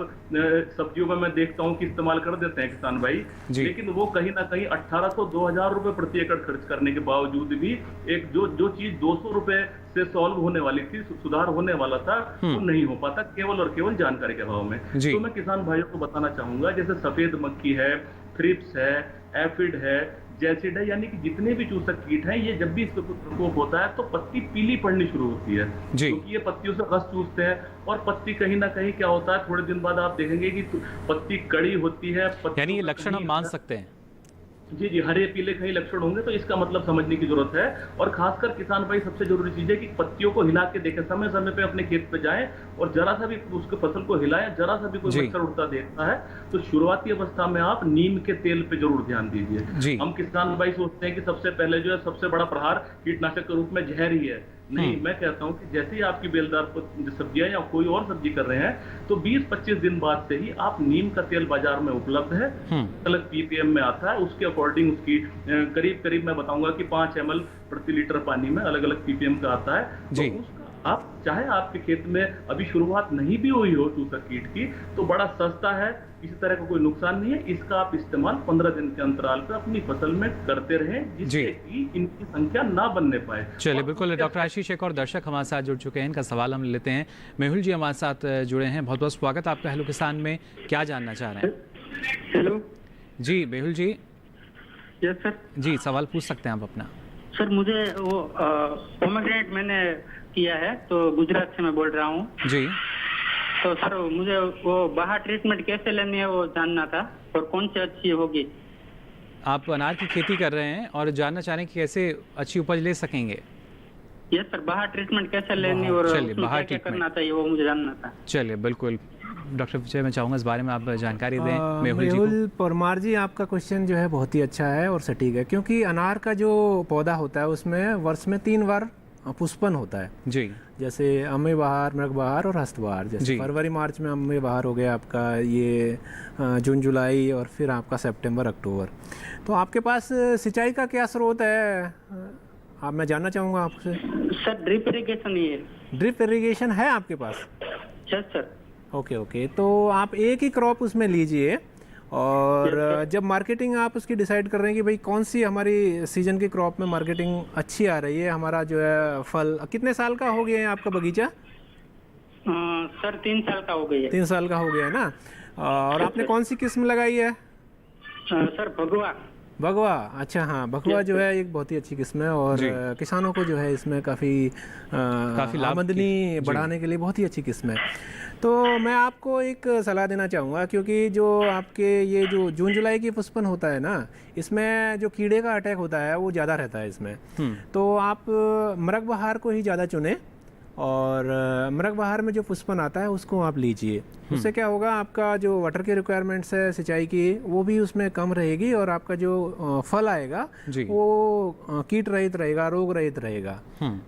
सब्जियों में मैं देखता हूँ कि इस्तेमाल कर देते हैं किसान भाई, लेकिन वो कहीं ना कहीं 1800-2000 रुपए प्रति एकड़ खर्च करने के बावजूद भी एक जो चीज 200 रुपए से सॉल्व होने वाली थी, सुधार होने वाला था, वो नहीं हो पाता, केवल और केवल जानकारी के अभाव में। तो मैं किसान भाइयों को बताना चाहूंगा, जैसे सफेद मक्खी है, थ्रिप्स है, एफिड है, जैसिड है, यानी कि जितने भी चूसक कीट हैं, ये जब भी इसको प्रकोप होता है तो पत्ती पीली पड़नी शुरू होती है, क्योंकि ये पत्तियों से रस चूसते हैं, और पत्ती कहीं ना कहीं क्या होता है, थोड़े दिन बाद आप देखेंगे कि पत्ती कड़ी होती है, यानी ये लक्षण हम मान सकते हैं। जी, हरे पीले कहीं लक्षण होंगे तो इसका मतलब समझने की जरूरत है। और खासकर किसान भाई सबसे जरूरी चीज है कि पत्तियों को हिला के देखें, समय समय पे अपने खेत पे जाएं और जरा सा भी उसके फसल को हिलाएं, जरा सा भी कोई मच्छर उड़ता देखता है तो शुरुआती अवस्था में आप नीम के तेल पे जरूर ध्यान दीजिए। हम किसान भाई सोचते हैं कि सबसे पहले जो है सबसे बड़ा प्रहार कीटनाशक के रूप में जहर ही है। नहीं, मैं कहता हूं कि जैसे ही आपकी बेलदार सब्जियां या कोई और सब्जी कर रहे हैं तो 20-25 दिन बाद से ही आप नीम का तेल बाजार में उपलब्ध है, अलग पीपीएम में आता है, उसके अकॉर्डिंग उसकी करीब मैं बताऊंगा कि 5 ml प्रति लीटर पानी में अलग अलग पीपीएम का आता है। तो उसका आप चाहे आपके खेत में अभी शुरुआत नहीं भी हुई हो चूसक कीट की, तो बड़ा सस्ता है, किसी तरह का कोई नुकसान नहीं है, इसका आप इस्तेमाल 15 दिन के अंतराल पर अपनी फसल में करते रहें, जिससे कि इनकी संख्या ना बनने पाए। चलिए, बिल्कुल। डॉक्टर आशीष, एक और दर्शक हमारे साथ जुड़ चुके हैं, इनका सवाल हम लेते हैं। मेहुल जी हमारे साथ जुड़े हैं, बहुत बहुत स्वागत आपका हेलो किसान में। क्या जानना चाह रहे हैं? Hello ji Mehul ji. Yes sir. जी, सवाल पूछ सकते हैं आप अपना। सर, मुझे वो पोमेग्रेनेट मैंने किया है, तो गुजरात से मैं बोल रहा हूँ जी। तो सर मुझे वो बाहर ट्रीटमेंट कैसे लेनी है वो जानना था, और कौन सी अच्छी होगी। आप अनार की खेती कर रहे हैं और जानना चाह रहे हैं कि कैसे अच्छी उपज ले सकेंगे। यस सर, बाहर ट्रीटमेंट कैसे लेनी और बाहर क्या करना चाहिए वो मुझे जानना था। चलिए, बिल्कुल डॉक्टर विजय, मैं चाहूँगा इस बारे में आप जानकारी दें। मेहुल परमार जी, आपका क्वेश्चन जो है बहुत ही अच्छा है और सटीक है, क्योंकि अनार का जो पौधा होता है उसमें वर्ष में 3 बार पुष्पन होता है जी। जैसे अम्मे बहार, मृग बहार और हस्त बहार। जैसे फरवरी मार्च में अम्मे बहार हो गया आपका, ये जून जुलाई, और फिर आपका सितंबर अक्टूबर। तो आपके पास सिंचाई का क्या स्रोत है, आप मैं जानना चाहूँगा आपसे। सर ड्रिप इरिगेशन ही है। ड्रिप इरिगेशन है आपके पास? Yes sir. ओके, तो आप एक ही क्रॉप उसमें लीजिए, और जब मार्केटिंग आप उसकी डिसाइड कर रहे हैं कि भाई कौन सी हमारी सीजन की क्रॉप में मार्केटिंग अच्छी आ रही है, हमारा जो है फल, कितने साल का हो गया है आपका बगीचा? सर 3 साल का हो गया है। 3 साल का हो गया है ना। और आपने कौन सी किस्म लगाई है? सर भगवा। अच्छा, हाँ, भगवा जो है एक बहुत ही अच्छी किस्म है, और किसानों को जो है इसमें काफ़ी आमदनी बढ़ाने के लिए बहुत ही अच्छी किस्म है। तो मैं आपको एक सलाह देना चाहूँगा, क्योंकि जो आपके ये जो जून जुलाई की पुष्पन होता है ना, इसमें जो कीड़े का अटैक होता है वो ज़्यादा रहता है इसमें। तो आप मृग बहार को ही ज़्यादा चुनें, और मृग बहार में जो पुष्पन आता है उसको आप लीजिए। उससे क्या होगा, आपका जो वाटर की रिक्वायरमेंट्स है सिंचाई की वो भी उसमें कम रहेगी, और आपका जो फल आएगा वो कीट रहित रहेगा, रोग रहित रहेगा।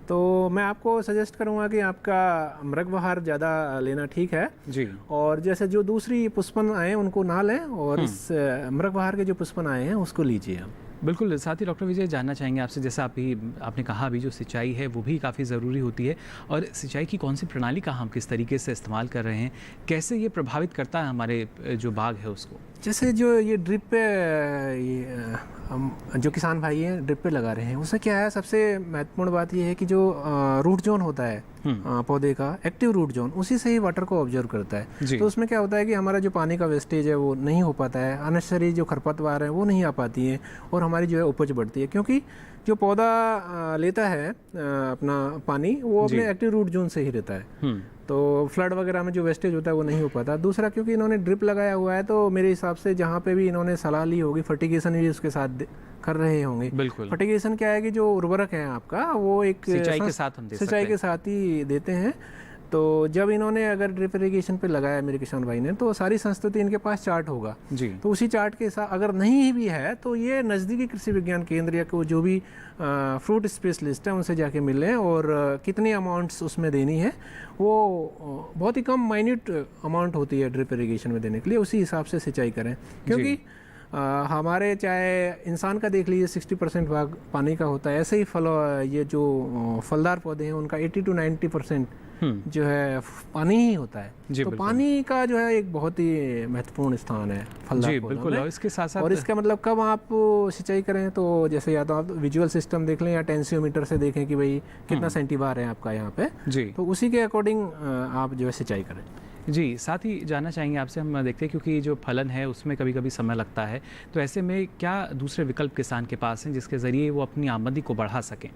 तो मैं आपको सजेस्ट करूंगा कि आपका मृग बहार ज़्यादा लेना ठीक है जी। और जैसे जो दूसरी पुष्पन आए उनको ना लें, और इस मृग बहार के जो पुष्पन आए हैं उसको लीजिए। बिल्कुल। साथ ही डॉक्टर विजय जानना चाहेंगे आपसे, जैसा आपने कहा अभी जो सिंचाई है वो भी काफ़ी ज़रूरी होती है, और सिंचाई की कौन सी प्रणाली का हम किस तरीके से इस्तेमाल कर रहे हैं, कैसे ये प्रभावित करता है हमारे जो बाग है उसको? जैसे जो ये ड्रिप पे हम जो किसान भाई हैं ड्रिप पे लगा रहे हैं, उससे क्या है, सबसे महत्वपूर्ण बात ये है कि जो रूट जोन होता है पौधे का, एक्टिव रूट जोन, उसी से ही वाटर को ऑब्जर्व करता है। तो उसमें क्या होता है कि हमारा जो पानी का वेस्टेज है वो नहीं हो पाता है, अननेसेसरी जो खरपतवार है वो नहीं आ पाती है, और हमारी जो है उपज बढ़ती है, क्योंकि जो पौधा लेता है अपना पानी वो अपने एक्टिव रूट जोन से ही रहता है। तो फ्लड वगैरह में जो वेस्टेज होता है वो नहीं हो पाता। दूसरा, क्योंकि इन्होंने ड्रिप लगाया हुआ है, तो मेरे हिसाब से जहाँ पे भी इन्होंने सलाह ली होगी, फर्टिगेशन भी उसके साथ कर रहे होंगे। बिल्कुल। फर्टिगेशन क्या है कि जो उर्वरक है आपका वो एक सिंचाई के साथ हम सिंचाई के साथ ही देते हैं। तो जब इन्होंने अगर ड्रिप इरिगेशन पे लगाया मेरे किसान भाई ने, तो सारी संस्तुति इनके पास चार्ट होगा जी। तो उसी चार्ट के साथ, अगर नहीं भी है तो ये नज़दीकी कृषि विज्ञान केंद्र या जो भी फ्रूट स्पेशलिस्ट है उनसे जाके मिलें, और कितनी अमाउंट्स उसमें देनी है, वो बहुत ही कम माइन्यूट अमाउंट होती है ड्रिप इरिगेशन में देने के लिए, उसी हिसाब से सिंचाई करें। क्योंकि हमारे चाहे इंसान का देख लीजिए 60% भाग पानी का होता है, ऐसे ही ये जो फलदार पौधे हैं उनका 80 to 90% जो है पानी ही होता है। तो पानी का जो है एक बहुत ही महत्वपूर्ण स्थान है फलदार पौधों में। बिल्कुल। और इसके साथ साथ, और इसका मतलब कब आप सिंचाई करें, तो जैसे या तो आप विजुअल सिस्टम देख लें या टेंसियोमीटर से देखें कि भाई कितना सेंटीबार है आपका यहाँ पे जी, तो उसी के अकॉर्डिंग आप जो है सिंचाई करें जी। साथ ही जानना चाहेंगे आपसे, हम देखते हैं क्योंकि जो फलन है उसमें कभी कभी समय लगता है, तो ऐसे में क्या दूसरे विकल्प किसान के पास हैं जिसके ज़रिए वो अपनी आमदनी को बढ़ा सकें?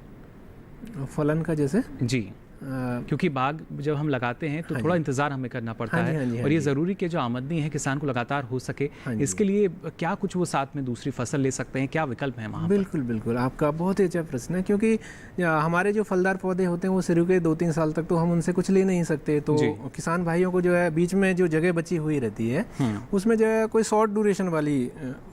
फलन का जैसे जी, क्योंकि बाग जब हम लगाते हैं तो थोड़ा इंतज़ार हमें करना पड़ता है, और ये ज़रूरी कि जो आमदनी है किसान को लगातार हो सके, इसके लिए क्या कुछ वो साथ में दूसरी फसल ले सकते हैं, क्या विकल्प है वहाँ? बिल्कुल बिल्कुल, आपका बहुत ही अच्छा प्रश्न है, क्योंकि हमारे जो फलदार पौधे होते हैं वो शुरू के 2-3 साल तक तो हम उनसे कुछ ले नहीं सकते। तो किसान भाइयों को जो है बीच में जो जगह बची हुई रहती है उसमें जो है कोई शॉर्ट ड्यूरेशन वाली,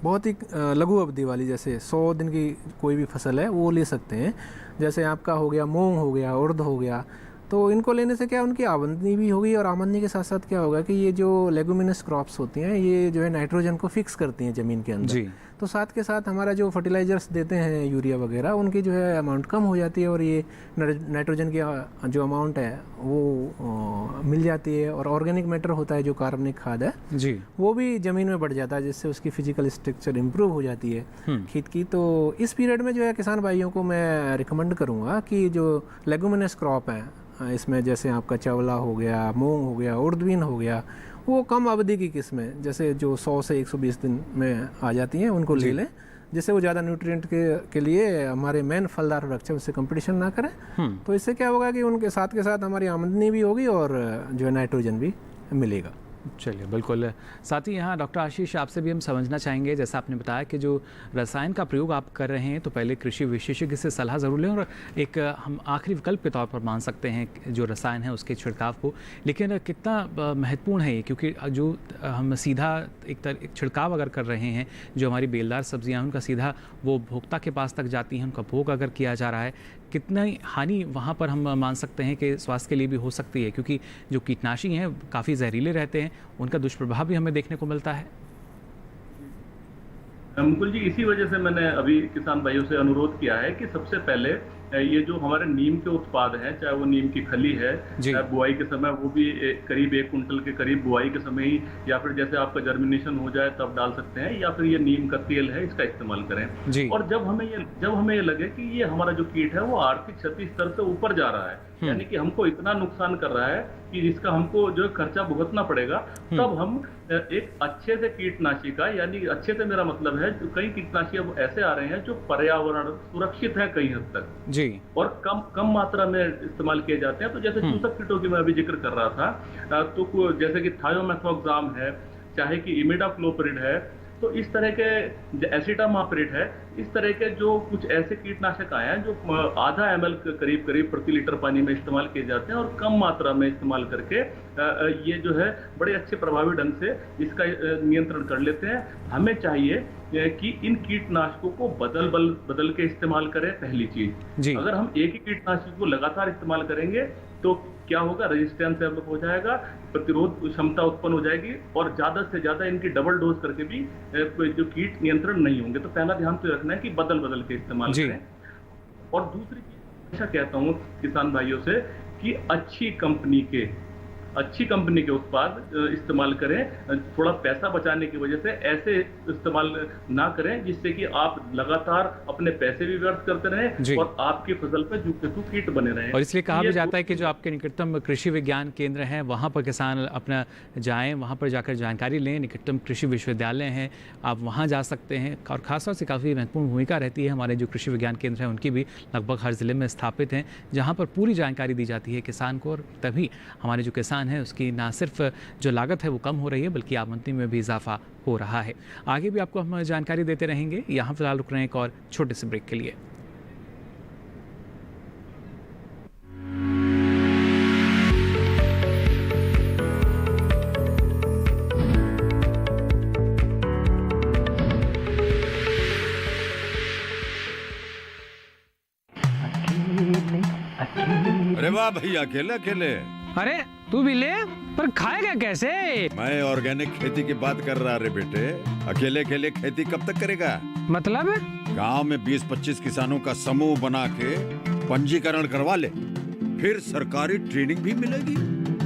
बहुत ही लघु अवधि वाली, जैसे 100 दिन की कोई भी फसल है वो ले सकते हैं। जैसे आपका हो गया मूंग, हो गया उड़द, हो गया, तो इनको लेने से क्या उनकी आमदनी भी होगी, और आमदनी के साथ साथ क्या होगा कि ये जो लेगुमिनस क्रॉप्स होती हैं ये जो है नाइट्रोजन को फिक्स करती हैं ज़मीन के अंदर। तो साथ के साथ हमारा जो फर्टिलाइजर्स देते हैं यूरिया वगैरह, उनकी जो है अमाउंट कम हो जाती है, और ये नाइट्रोजन की जो अमाउंट है वो मिल जाती है, और ऑर्गेनिक मैटर होता है जो कार्बनिक खाद है जी, वो भी ज़मीन में बढ़ जाता है, जिससे उसकी फिजिकल स्ट्रक्चर इम्प्रूव हो जाती है खेत की। तो इस पीरियड में जो है किसान भाइयों को मैं रिकमेंड करूँगा कि जो लेगुमिनस क्रॉप है, इसमें जैसे आपका चावला हो गया, मूंग हो गया, उड़दबीन हो गया, वो कम अवधि की किस्में जैसे जो 100 से 120 दिन में आ जाती हैं, उनको ले लें, जिससे वो ज़्यादा न्यूट्रिएंट के लिए हमारे मेन फलदार वृक्ष उससे कंपटीशन ना करें। तो इससे क्या होगा कि उनके साथ के साथ हमारी आमदनी भी होगी और जो है नाइट्रोजन भी मिलेगा। चलिए, बिल्कुल। साथ ही यहाँ डॉक्टर आशीष, आपसे भी हम समझना चाहेंगे, जैसा आपने बताया कि जो रसायन का प्रयोग आप कर रहे हैं तो पहले कृषि विशेषज्ञ से सलाह ज़रूर लें, और एक हम आखिरी विकल्प के तौर पर मान सकते हैं जो रसायन है उसके छिड़काव को। लेकिन कितना महत्वपूर्ण है ये, क्योंकि जो हम सीधा एक छिड़काव अगर कर रहे हैं, जो हमारी बेलदार सब्जियाँ हैं उनका सीधा वो भोक्ता के पास तक जाती हैं, उनका भोग अगर किया जा रहा है, कितना हानि वहाँ पर हम मान सकते हैं कि स्वास्थ्य के लिए भी हो सकती है, क्योंकि जो कीटनाशी हैं काफ़ी जहरीले रहते हैं, उनका दुष्प्रभाव भी हमें देखने को मिलता है। मुकुल जी, इसी वजह से मैंने अभी किसान भाइयों से अनुरोध किया है कि सबसे पहले ये जो हमारे नीम के उत्पाद हैं, चाहे वो नीम की खली है, चाहे बुआई के समय वो भी करीब 1 कुंटल के करीब बुआई के समय ही, या फिर जैसे आपका जर्मिनेशन हो जाए तब डाल सकते हैं, या फिर ये नीम का तेल है इसका इस्तेमाल करें। और जब हमें ये लगे कि ये हमारा जो कीट है वो आर्थिक क्षति स्तर से ऊपर जा रहा है, यानी कि हमको इतना नुकसान कर रहा है कि जिसका हमको जो खर्चा भुगतना पड़ेगा, तब हम एक अच्छे से कीटनाशी का, यानी अच्छे से मेरा मतलब है कई कीटनाशी अब ऐसे आ रहे हैं जो पर्यावरण सुरक्षित है कई हद तक जी, और कम मात्रा में इस्तेमाल किए जाते हैं। तो जैसे चूसक कीटों की मैं अभी जिक्र कर रहा था, तो जैसे कि थायोमेथोक्साम है, चाहे कि इमिडाक्लोप्रिड है, तो इस तरह के एसिटामाप्रिड है, इस तरह के जो कुछ ऐसे कीटनाशक आए हैं जो आधा ml करीब प्रति लीटर पानी में इस्तेमाल किए जाते हैं, और कम मात्रा में इस्तेमाल करके ये जो है बड़े अच्छे प्रभावी ढंग से इसका नियंत्रण कर लेते हैं। हमें चाहिए कि इन कीटनाशकों को बदल के इस्तेमाल करें। पहली चीज, अगर हम एक ही कीटनाशक को लगातार इस्तेमाल करेंगे तो क्या होगा, रेजिस्टेंस डेवलप हो जाएगा, प्रतिरोध क्षमता उत्पन्न हो जाएगी और ज्यादा से ज्यादा इनकी डबल डोज करके भी जो कीट नियंत्रण नहीं होंगे। तो पहला ध्यान तो रखना है कि बदल बदल के इस्तेमाल करें। और दूसरी चीज अच्छा कहता हूँ किसान भाइयों से कि अच्छी कंपनी के उत्पाद इस्तेमाल करें। थोड़ा पैसा बचाने की वजह से ऐसे इस्तेमाल ना करें जिससे कि आप लगातार अपने पैसे भी व्यर्थ करते रहें और आपकी फसल पे जू कीट बने रहें। और इसलिए कहा भी जाता है कि जो आपके निकटतम कृषि विज्ञान केंद्र हैं वहाँ पर किसान अपना जाएं, वहाँ पर जाकर जानकारी लें। निकटतम कृषि विश्वविद्यालय हैं, आप वहाँ जा सकते हैं। और खासतौर से काफ़ी महत्वपूर्ण भूमिका रहती है हमारे जो कृषि विज्ञान केंद्र हैं उनकी भी, लगभग हर ज़िले में स्थापित हैं, जहाँ पर पूरी जानकारी दी जाती है किसान को। और तभी हमारे जो किसान है उसकी ना सिर्फ जो लागत है वो कम हो रही है बल्कि आमदनी में भी इजाफा हो रहा है। आगे भी आपको हम जानकारी देते रहेंगे। यहाँ फिलहाल रुक रहे हैं एक और छोटे से ब्रेक के लिए। अरे वाह भैया, अकेले अकेले। अरे तू भी ले, पर खाएगा कैसे? मैं ऑर्गेनिक खेती की बात कर रहा रे बेटे। अकेले अकेले खेती कब तक करेगा? मतलब गांव में 20-25 किसानों का समूह बना के पंजीकरण करवा ले, फिर सरकारी ट्रेनिंग भी मिलेगी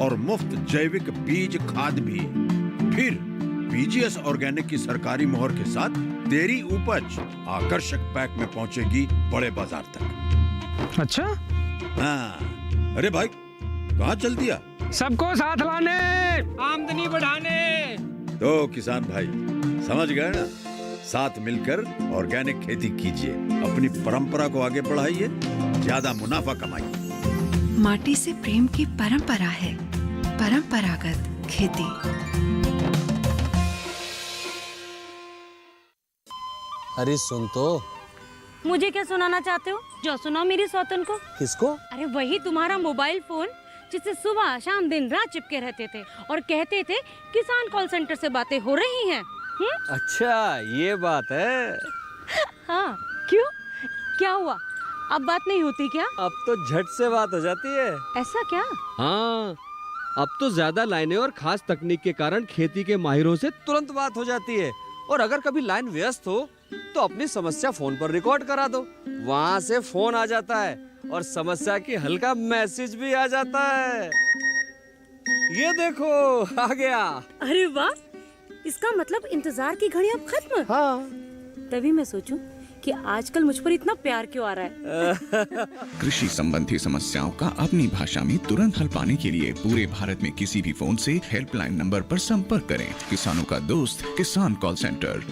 और मुफ्त जैविक बीज खाद भी। फिर पीजीएस ऑर्गेनिक की सरकारी मोहर के साथ तेरी उपज आकर्षक पैक में पहुंचेगी बड़े बाजार तक। अच्छा हाँ। अरे भाई कहाँ चल दिया? सबको साथ लाने, आमदनी बढ़ाने। तो किसान भाई समझ गए ना, साथ मिलकर ऑर्गेनिक खेती कीजिए, अपनी परंपरा को आगे बढ़ाइए, ज्यादा मुनाफा कमाइए। माटी से प्रेम की परंपरा है परंपरागत खेती। अरे सुन तो। मुझे क्या सुनाना चाहते हो? जो सुनाओ मेरी सौतन को। किसको? अरे वही तुम्हारा मोबाइल फोन जिससे सुबह शाम दिन रात चिपके रहते थे और कहते थे किसान कॉल सेंटर से बातें हो रही हैं। अच्छा ये बात है। हाँ क्यों, क्या हुआ? अब बात नहीं होती क्या? अब तो झट से बात हो जाती है। ऐसा क्या? हाँ, अब तो ज्यादा लाइनें और खास तकनीक के कारण खेती के माहिरों से तुरंत बात हो जाती है। और अगर कभी लाइन व्यस्त हो तो अपनी समस्या फोन पर रिकॉर्ड करा दो, वहाँ से फोन आ जाता है और समस्या की हल का मैसेज भी आ जाता है। ये देखो आ गया। अरे वाह, इसका मतलब इंतजार की घड़ी अब खत्म। हाँ। तभी मैं सोचूं कि आजकल मुझ पर इतना प्यार क्यों आ रहा है। कृषि संबंधी समस्याओं का अपनी भाषा में तुरंत हल पाने के लिए पूरे भारत में किसी भी फोन से हेल्पलाइन नंबर पर संपर्क करें। किसानों का दोस्त किसान कॉल सेंटर।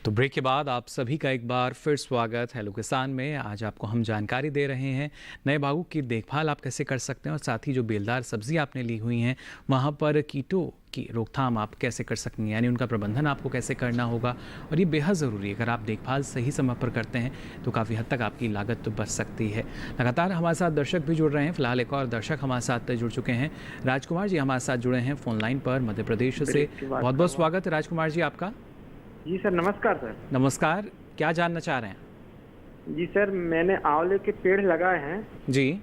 तो ब्रेक के बाद आप सभी का एक बार फिर स्वागत हेलो किसान में। आज आपको हम जानकारी दे रहे हैं नए बागों की देखभाल आप कैसे कर सकते हैं और साथ ही जो बेलदार सब्जी आपने ली हुई हैं वहाँ पर कीटों की रोकथाम आप कैसे कर सकते हैं, यानी उनका प्रबंधन आपको कैसे करना होगा। और ये बेहद ज़रूरी है, अगर आप देखभाल सही समय पर करते हैं तो काफ़ी हद तक आपकी लागत तो बच सकती है। लगातार हमारे साथ दर्शक भी जुड़ रहे हैं। फिलहाल एक और दर्शक हमारे साथ जुड़ चुके हैं, राजकुमार जी हमारे साथ जुड़े हैं फ़ोन लाइन पर मध्य प्रदेश से। बहुत बहुत स्वागत है राजकुमार जी आपका। जी सर नमस्कार। सर नमस्कार, क्या जानना चाह रहे हैं? जी सर, मैंने आंवले के पेड़ लगाए हैं जी,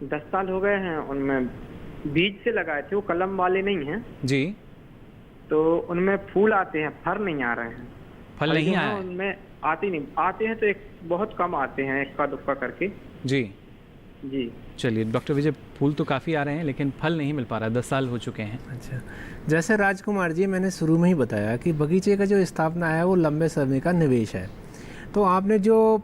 10 साल हो गए हैं। उनमें बीज से लगाए थे, वो कलम वाले नहीं हैं जी। तो उनमें फूल आते हैं, फल नहीं आ रहे हैं। फल नहीं आए? उनमें आते नहीं, आते हैं तो एक बहुत कम आते हैं, इक्का दुक्का करके। जी जी। चलिए डॉक्टर विजय, फूल तो काफ़ी आ रहे हैं लेकिन फल नहीं मिल पा रहा, 10 साल हो चुके हैं। अच्छा, जैसे राजकुमार जी मैंने शुरू में ही बताया कि बगीचे का जो स्थापना है वो लंबे समय का निवेश है। तो आपने जो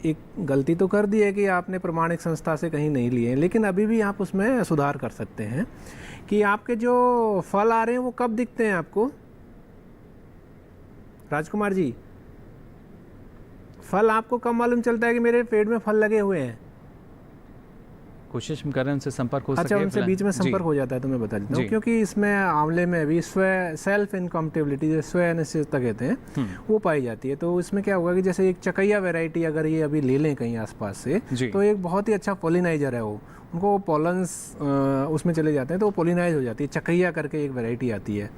एक गलती तो कर दी है कि आपने प्रमाणिक संस्था से कहीं नहीं लिए, लेकिन अभी भी आप उसमें सुधार कर सकते हैं कि आपके जो फल आ रहे हैं वो कब दिखते हैं आपको। राजकुमार जी, फल आपको कब मालूम चलता है कि मेरे पेड़ में फल लगे हुए हैं? कोशिश हम कर रहे हैं उनसे संपर्क हो सके। अच्छा, उनसे बीच में संपर्क हो जाता है तो मैं बता देता हूँ, क्योंकि इसमें आंवले में भी सेल्फ इनकम्पेटिबिलिटी, स्वयं अनिश्चितता कहते हैं, वो पाई जाती है। तो इसमें क्या होगा कि जैसे एक चकैया वैरायटी अगर ये अभी ले लें कहीं आसपास से, तो एक बहुत ही अच्छा पॉलिनाइजर है वो, उनको पॉलन्स उसमें चले जाते हैं तो वो पॉलिनाइज हो जाती है। चकैया करके एक वैरायटी आती है।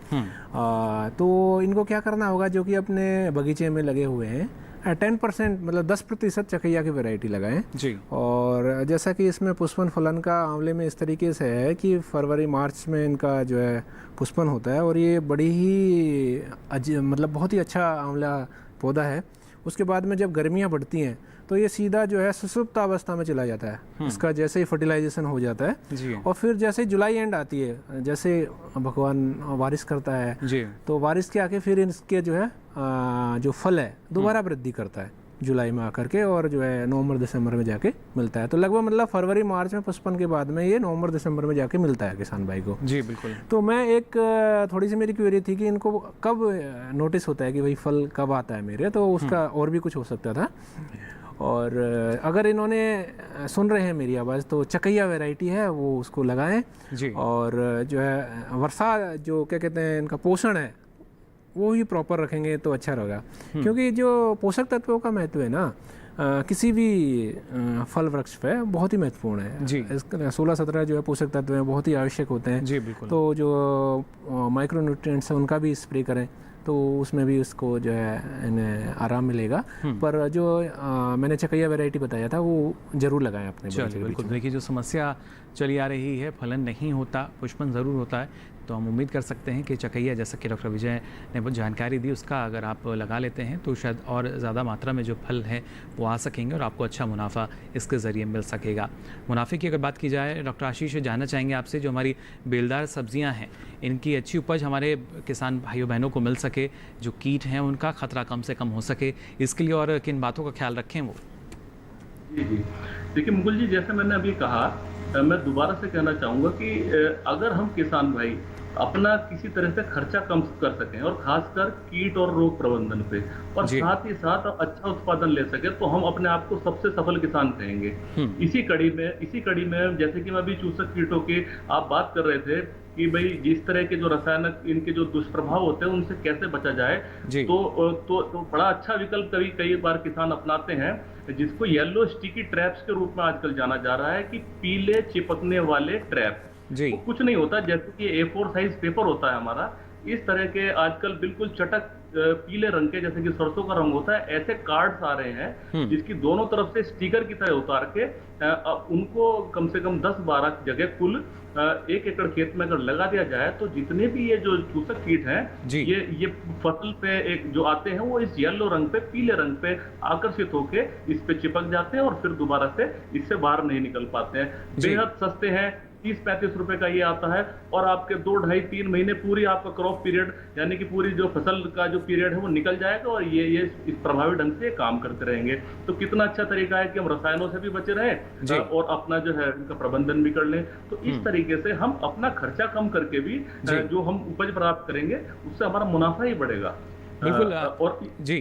तो इनको क्या करना होगा, जो कि अपने बगीचे में लगे हुए हैं 10% मतलब 10% चकैया की वैरायटी लगाएं जी। और जैसा कि इसमें पुष्पन फलन का आंवले में इस तरीके से है कि फरवरी मार्च में इनका जो है पुष्पन होता है और ये बड़ी ही मतलब बहुत ही अच्छा आंवला पौधा है। उसके बाद में जब गर्मियाँ बढ़ती हैं तो ये सीधा जो है सुसुप्त अवस्था में चला जाता है। इसका जैसे ही फर्टिलाइजेशन हो जाता है जी। और फिर जैसे जुलाई एंड आती है, जैसे भगवान बारिश करता है जी, तो बारिश के आके फिर इसके जो है जो फल है दोबारा वृद्धि करता है जुलाई में आकर के, और जो है नवंबर दिसंबर में जाके मिलता है। तो लगभग मतलब फरवरी मार्च में पुष्पन के बाद में ये नवंबर दिसंबर में जाके मिलता है किसान भाई को जी। बिल्कुल। तो मैं एक थोड़ी सी मेरी क्वेरी थी कि इनको कब नोटिस होता है कि भाई फल कब आता है मेरे, तो उसका और भी कुछ हो सकता था। और अगर इन्होंने सुन रहे हैं मेरी आवाज़ तो चकैया वैरायटी है वो उसको लगाएं जी। और जो है वर्षा जो क्या कहते हैं इनका पोषण है वो ही प्रॉपर रखेंगे तो अच्छा रहेगा, क्योंकि जो पोषक तत्वों का महत्व है ना किसी भी फल वृक्ष पे बहुत ही महत्वपूर्ण है जी। 16-17 जो है पोषक तत्व हैं बहुत ही आवश्यक होते हैं जी। बिल्कुल। तो जो माइक्रोन्यूट्रिएंट्स हैं उनका भी स्प्रे करें तो उसमें भी उसको जो है इन्हें आराम मिलेगा। पर जो मैंने चकैया वैरायटी बताया था वो जरूर लगाएं अपने बगीचे के। बिल्कुल। देखिए जो समस्या चली आ रही है, फलन नहीं होता, पुष्पन ज़रूर होता है, तो हम उम्मीद कर सकते हैं कि चकैया, जैसा कि डॉक्टर विजय ने बहुत जानकारी दी, उसका अगर आप लगा लेते हैं तो शायद और ज़्यादा मात्रा में जो फल हैं वो आ सकेंगे और आपको अच्छा मुनाफा इसके ज़रिए मिल सकेगा। मुनाफे की अगर बात की जाए, डॉक्टर आशीष जानना चाहेंगे आपसे, जो हमारी बेलदार सब्जियां हैं इनकी अच्छी उपज हमारे किसान भाइयों बहनों को मिल सके, जो कीट हैं उनका खतरा कम से कम हो सके, इसके लिए और किन बातों का ख्याल रखें वो? जी जी, देखिए मुकुल जी, जैसे मैंने अभी कहा, मैं दोबारा से कहना चाहूँगा कि अगर हम किसान भाई अपना किसी तरह से खर्चा कम कर सकें और खासकर कीट और रोग प्रबंधन पे, और साथ ही साथ अच्छा उत्पादन ले सके, तो हम अपने आप को सबसे सफल किसान कहेंगे। इसी कड़ी में जैसे कि मैं अभी चूसक कीटों की आप बात कर रहे थे कि भाई जिस तरह के जो रासायनिक इनके जो दुष्प्रभाव होते हैं उनसे कैसे बचा जाए, तो बड़ा अच्छा विकल्प कई बार किसान अपनाते हैं, जिसको येलो स्टिकी ट्रैप्स के रूप में आजकल जाना जा रहा है, कि पीले चिपकने वाले ट्रैप जी। कुछ नहीं होता, जैसे कि A4 साइज पेपर होता है हमारा, इस तरह के आजकल बिल्कुल चटक पीले रंग के, जैसे कि सरसों का रंग होता है, ऐसे कार्ड्स आ रहे हैं जिसकी दोनों तरफ से स्टिकर की तरह उतार के उनको कम से कम 10-12 जगह कुल 1 एकड़ खेत में अगर लगा दिया जाए तो जितने भी ये जो चूसक कीट हैं ये फसल पे एक जो आते हैं वो इस येलो रंग पे, पीले रंग पे आकर्षित होके इस पे चिपक जाते हैं और फिर दोबारा से इससे बाहर नहीं निकल पाते हैं। बेहद सस्ते हैं, 30-35 रुपए का ये आता है, और आपके 2, 2.5, 3 महीने पूरी आपका क्रॉप पीरियड यानी कि पूरी जो फसल का जो पीरियड है वो निकल जाएगा, और ये इस प्रभावी ढंग से काम करते रहेंगे। तो कितना अच्छा तरीका है कि हम रसायनों से भी बचे रहें और अपना जो है उनका प्रबंधन भी कर लें। तो इस तरीके से हम अपना खर्चा कम करके भी जो हम उपज प्राप्त करेंगे उससे हमारा मुनाफा ही बढ़ेगा। बिल्कुल। और जी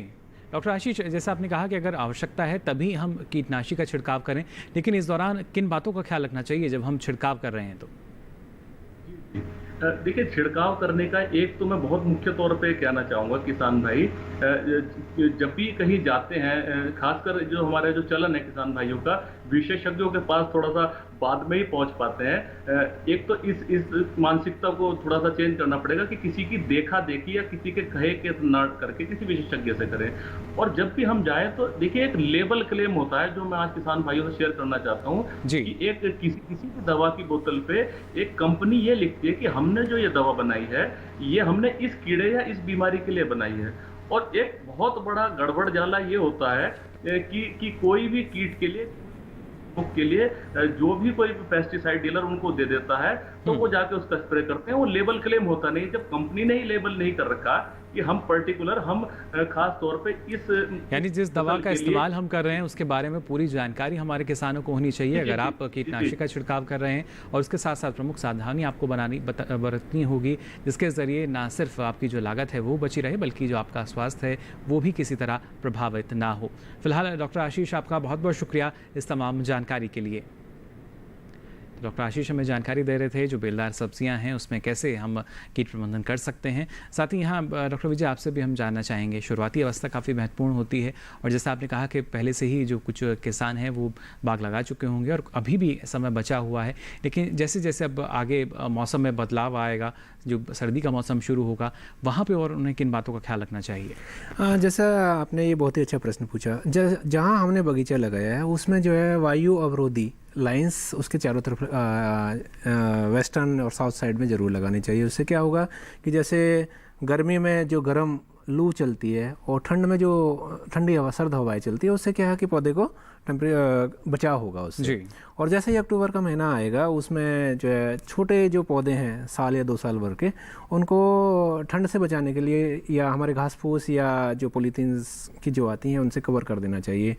डॉक्टर आशीष, जैसा आपने कहा कि अगर आवश्यकता है तभी हम कीटनाशी का छिड़काव करें, लेकिन इस दौरान किन बातों का ख्याल रखना चाहिए जब हम छिड़काव कर रहे हैं? तो देखिए, छिड़काव करने का एक तो मैं बहुत मुख्य तौर पे कहना चाहूँगा किसान भाई, जब भी कहीं जाते हैं, खासकर जो हमारे जो चलन है किसान भाइयों का, विशेषज्ञों के पास थोड़ा सा बाद में ही पहुंच पाते हैं। एक तो इस मानसिकता को थोड़ा सा चेंज करना पड़ेगा कि किसी की देखा देखी या किसी के कहे के ना करके किसी विशेषज्ञ से करें। और जब भी हम जाएं तो देखिए, एक लेबल क्लेम होता है जो मैं आज किसान भाइयों से शेयर करना चाहता हूँ कि एक किसी भी दवा की बोतल पे एक कंपनी ये लिखती है कि हमने जो ये दवा बनाई है ये हमने इस कीड़े या इस बीमारी के लिए बनाई है। और एक बहुत बड़ा गड़बड़ जाला ये होता है कि कोई भी कीट के लिए जो भी कोई पेस्टिसाइड डीलर उनको दे देता है तो वो जाके उसका स्प्रे करते हैं, वो लेबल क्लेम होता नहीं। जब कंपनी ने ही लेबल नहीं कर रखा कि हम पर्टिकुलर, हम खास तौर पे इस यानी जिस दवा का इस्तेमाल हम कर रहे हैं उसके बारे में पूरी जानकारी हमारे किसानों को होनी चाहिए। अगर आप कीटनाशक का छिड़काव कर रहे हैं और उसके साथ साथ प्रमुख सावधानी आपको बरतनी होगी, जिसके ज़रिए ना सिर्फ आपकी जो लागत है वो बची रहे बल्कि जो आपका स्वास्थ्य है वो भी किसी तरह प्रभावित ना हो। फिलहाल डॉक्टर आशीष, आपका बहुत बहुत शुक्रिया इस तमाम जानकारी के लिए। डॉक्टर आशीष हमें जानकारी दे रहे थे जो बेलदार सब्जियां हैं उसमें कैसे हम कीट प्रबंधन कर सकते हैं। साथ ही यहाँ डॉक्टर विजय आपसे भी हम जानना चाहेंगे, शुरुआती अवस्था काफ़ी महत्वपूर्ण होती है और जैसा आपने कहा कि पहले से ही जो कुछ किसान हैं वो बाग लगा चुके होंगे और अभी भी समय बचा हुआ है, लेकिन जैसे जैसे अब आगे मौसम में बदलाव आएगा, जो सर्दी का मौसम शुरू होगा, वहाँ पे और उन्हें किन बातों का ख्याल रखना चाहिए? जैसा आपने ये बहुत ही अच्छा प्रश्न पूछा। जहाँ हमने बगीचा लगाया है उसमें जो है वायु अवरोधी लाइंस उसके चारों तरफ वेस्टर्न और साउथ साइड में ज़रूर लगानी चाहिए। उससे क्या होगा कि जैसे गर्मी में जो गर्म लू चलती है और ठंड में जो ठंडी हवा सर्द हवाएं चलती है, उससे क्या है कि पौधे को बचाव होगा उससे जी। और जैसे ही अक्टूबर का महीना आएगा उसमें जो है छोटे जो पौधे हैं 1 या 2 साल भर के, उनको ठंड से बचाने के लिए या हमारे घास फूस या जो पॉलीथीन की जो आती हैं उनसे कवर कर देना चाहिए।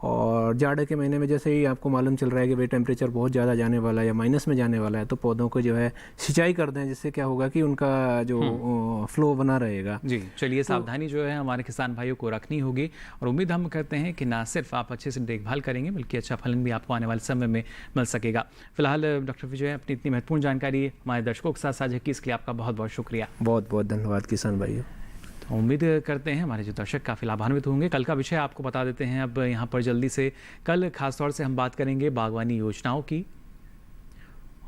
और जाड़े के महीने में जैसे ही आपको मालूम चल रहा है कि भाई टेम्परेचर बहुत ज़्यादा जाने वाला है या माइनस में जाने वाला है, तो पौधों को जो है सिंचाई कर दें, जिससे क्या होगा कि उनका जो फ्लो बना रहेगा। जी चलिए, सावधानी जो है हमारे किसान भाइयों को रखनी होगी और उम्मीद हम करते हैं कि ना सिर्फ आप अच्छे से देखभाल करेंगे बल्कि अच्छा फलन भी आपको आने वाले समय में मिल सकेगा। फिलहाल डॉक्टर विजय, अपनी इतनी महत्वपूर्ण जानकारी हमारे दर्शकों के साथ साझा की, इसके लिए आपका बहुत बहुत शुक्रिया। बहुत बहुत धन्यवाद किसान भाइयों। तो उम्मीद करते हैं हमारे जो दर्शक काफ़ी लाभान्वित होंगे। कल का विषय आपको बता देते हैं अब यहाँ पर जल्दी से। कल खासतौर से हम बात करेंगे बागवानी योजनाओं की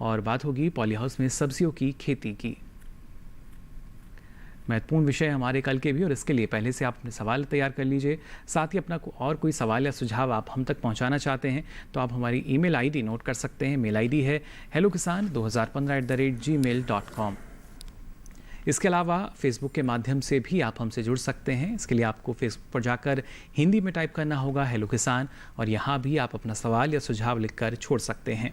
और बात होगी पॉली हाउस में सब्जियों की खेती की। महत्वपूर्ण विषय हमारे कल के भी, और इसके लिए पहले से आप अपने सवाल तैयार कर लीजिए। साथ ही अपना और कोई सवाल या सुझाव आप हम तक पहुंचाना चाहते हैं तो आप हमारी ईमेल आईडी नोट कर सकते हैं। मेल आईडी है hellokisan2015@gmail.com। इसके अलावा फेसबुक के माध्यम से भी आप हमसे जुड़ सकते हैं। इसके लिए आपको फेसबुक पर जाकर हिंदी में टाइप करना होगा हेलो किसान, और यहाँ भी आप अपना सवाल या सुझाव लिखकर छोड़ सकते हैं।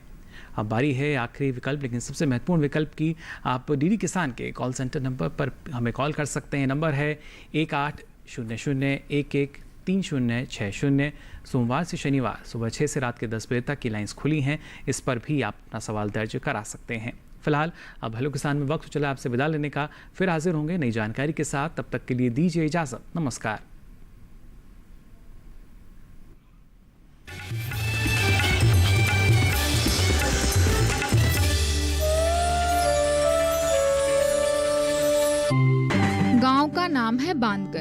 अब बारी है आखिरी विकल्प, लेकिन सबसे महत्वपूर्ण विकल्प की। आप डीडी किसान के कॉल सेंटर नंबर पर हमें कॉल कर सकते हैं। नंबर है 1800113060। सोमवार से शनिवार सुबह 6 से रात के 10 बजे तक की लाइन्स खुली हैं, इस पर भी आप अपना सवाल दर्ज करा सकते हैं। फिलहाल अब हेलो किसान में वक्त चला आपसे विदा लेने का। फिर हाजिर होंगे नई जानकारी के साथ, तब तक के लिए दीजिए इजाज़त। नमस्कार। गांव का नाम है बांदकर।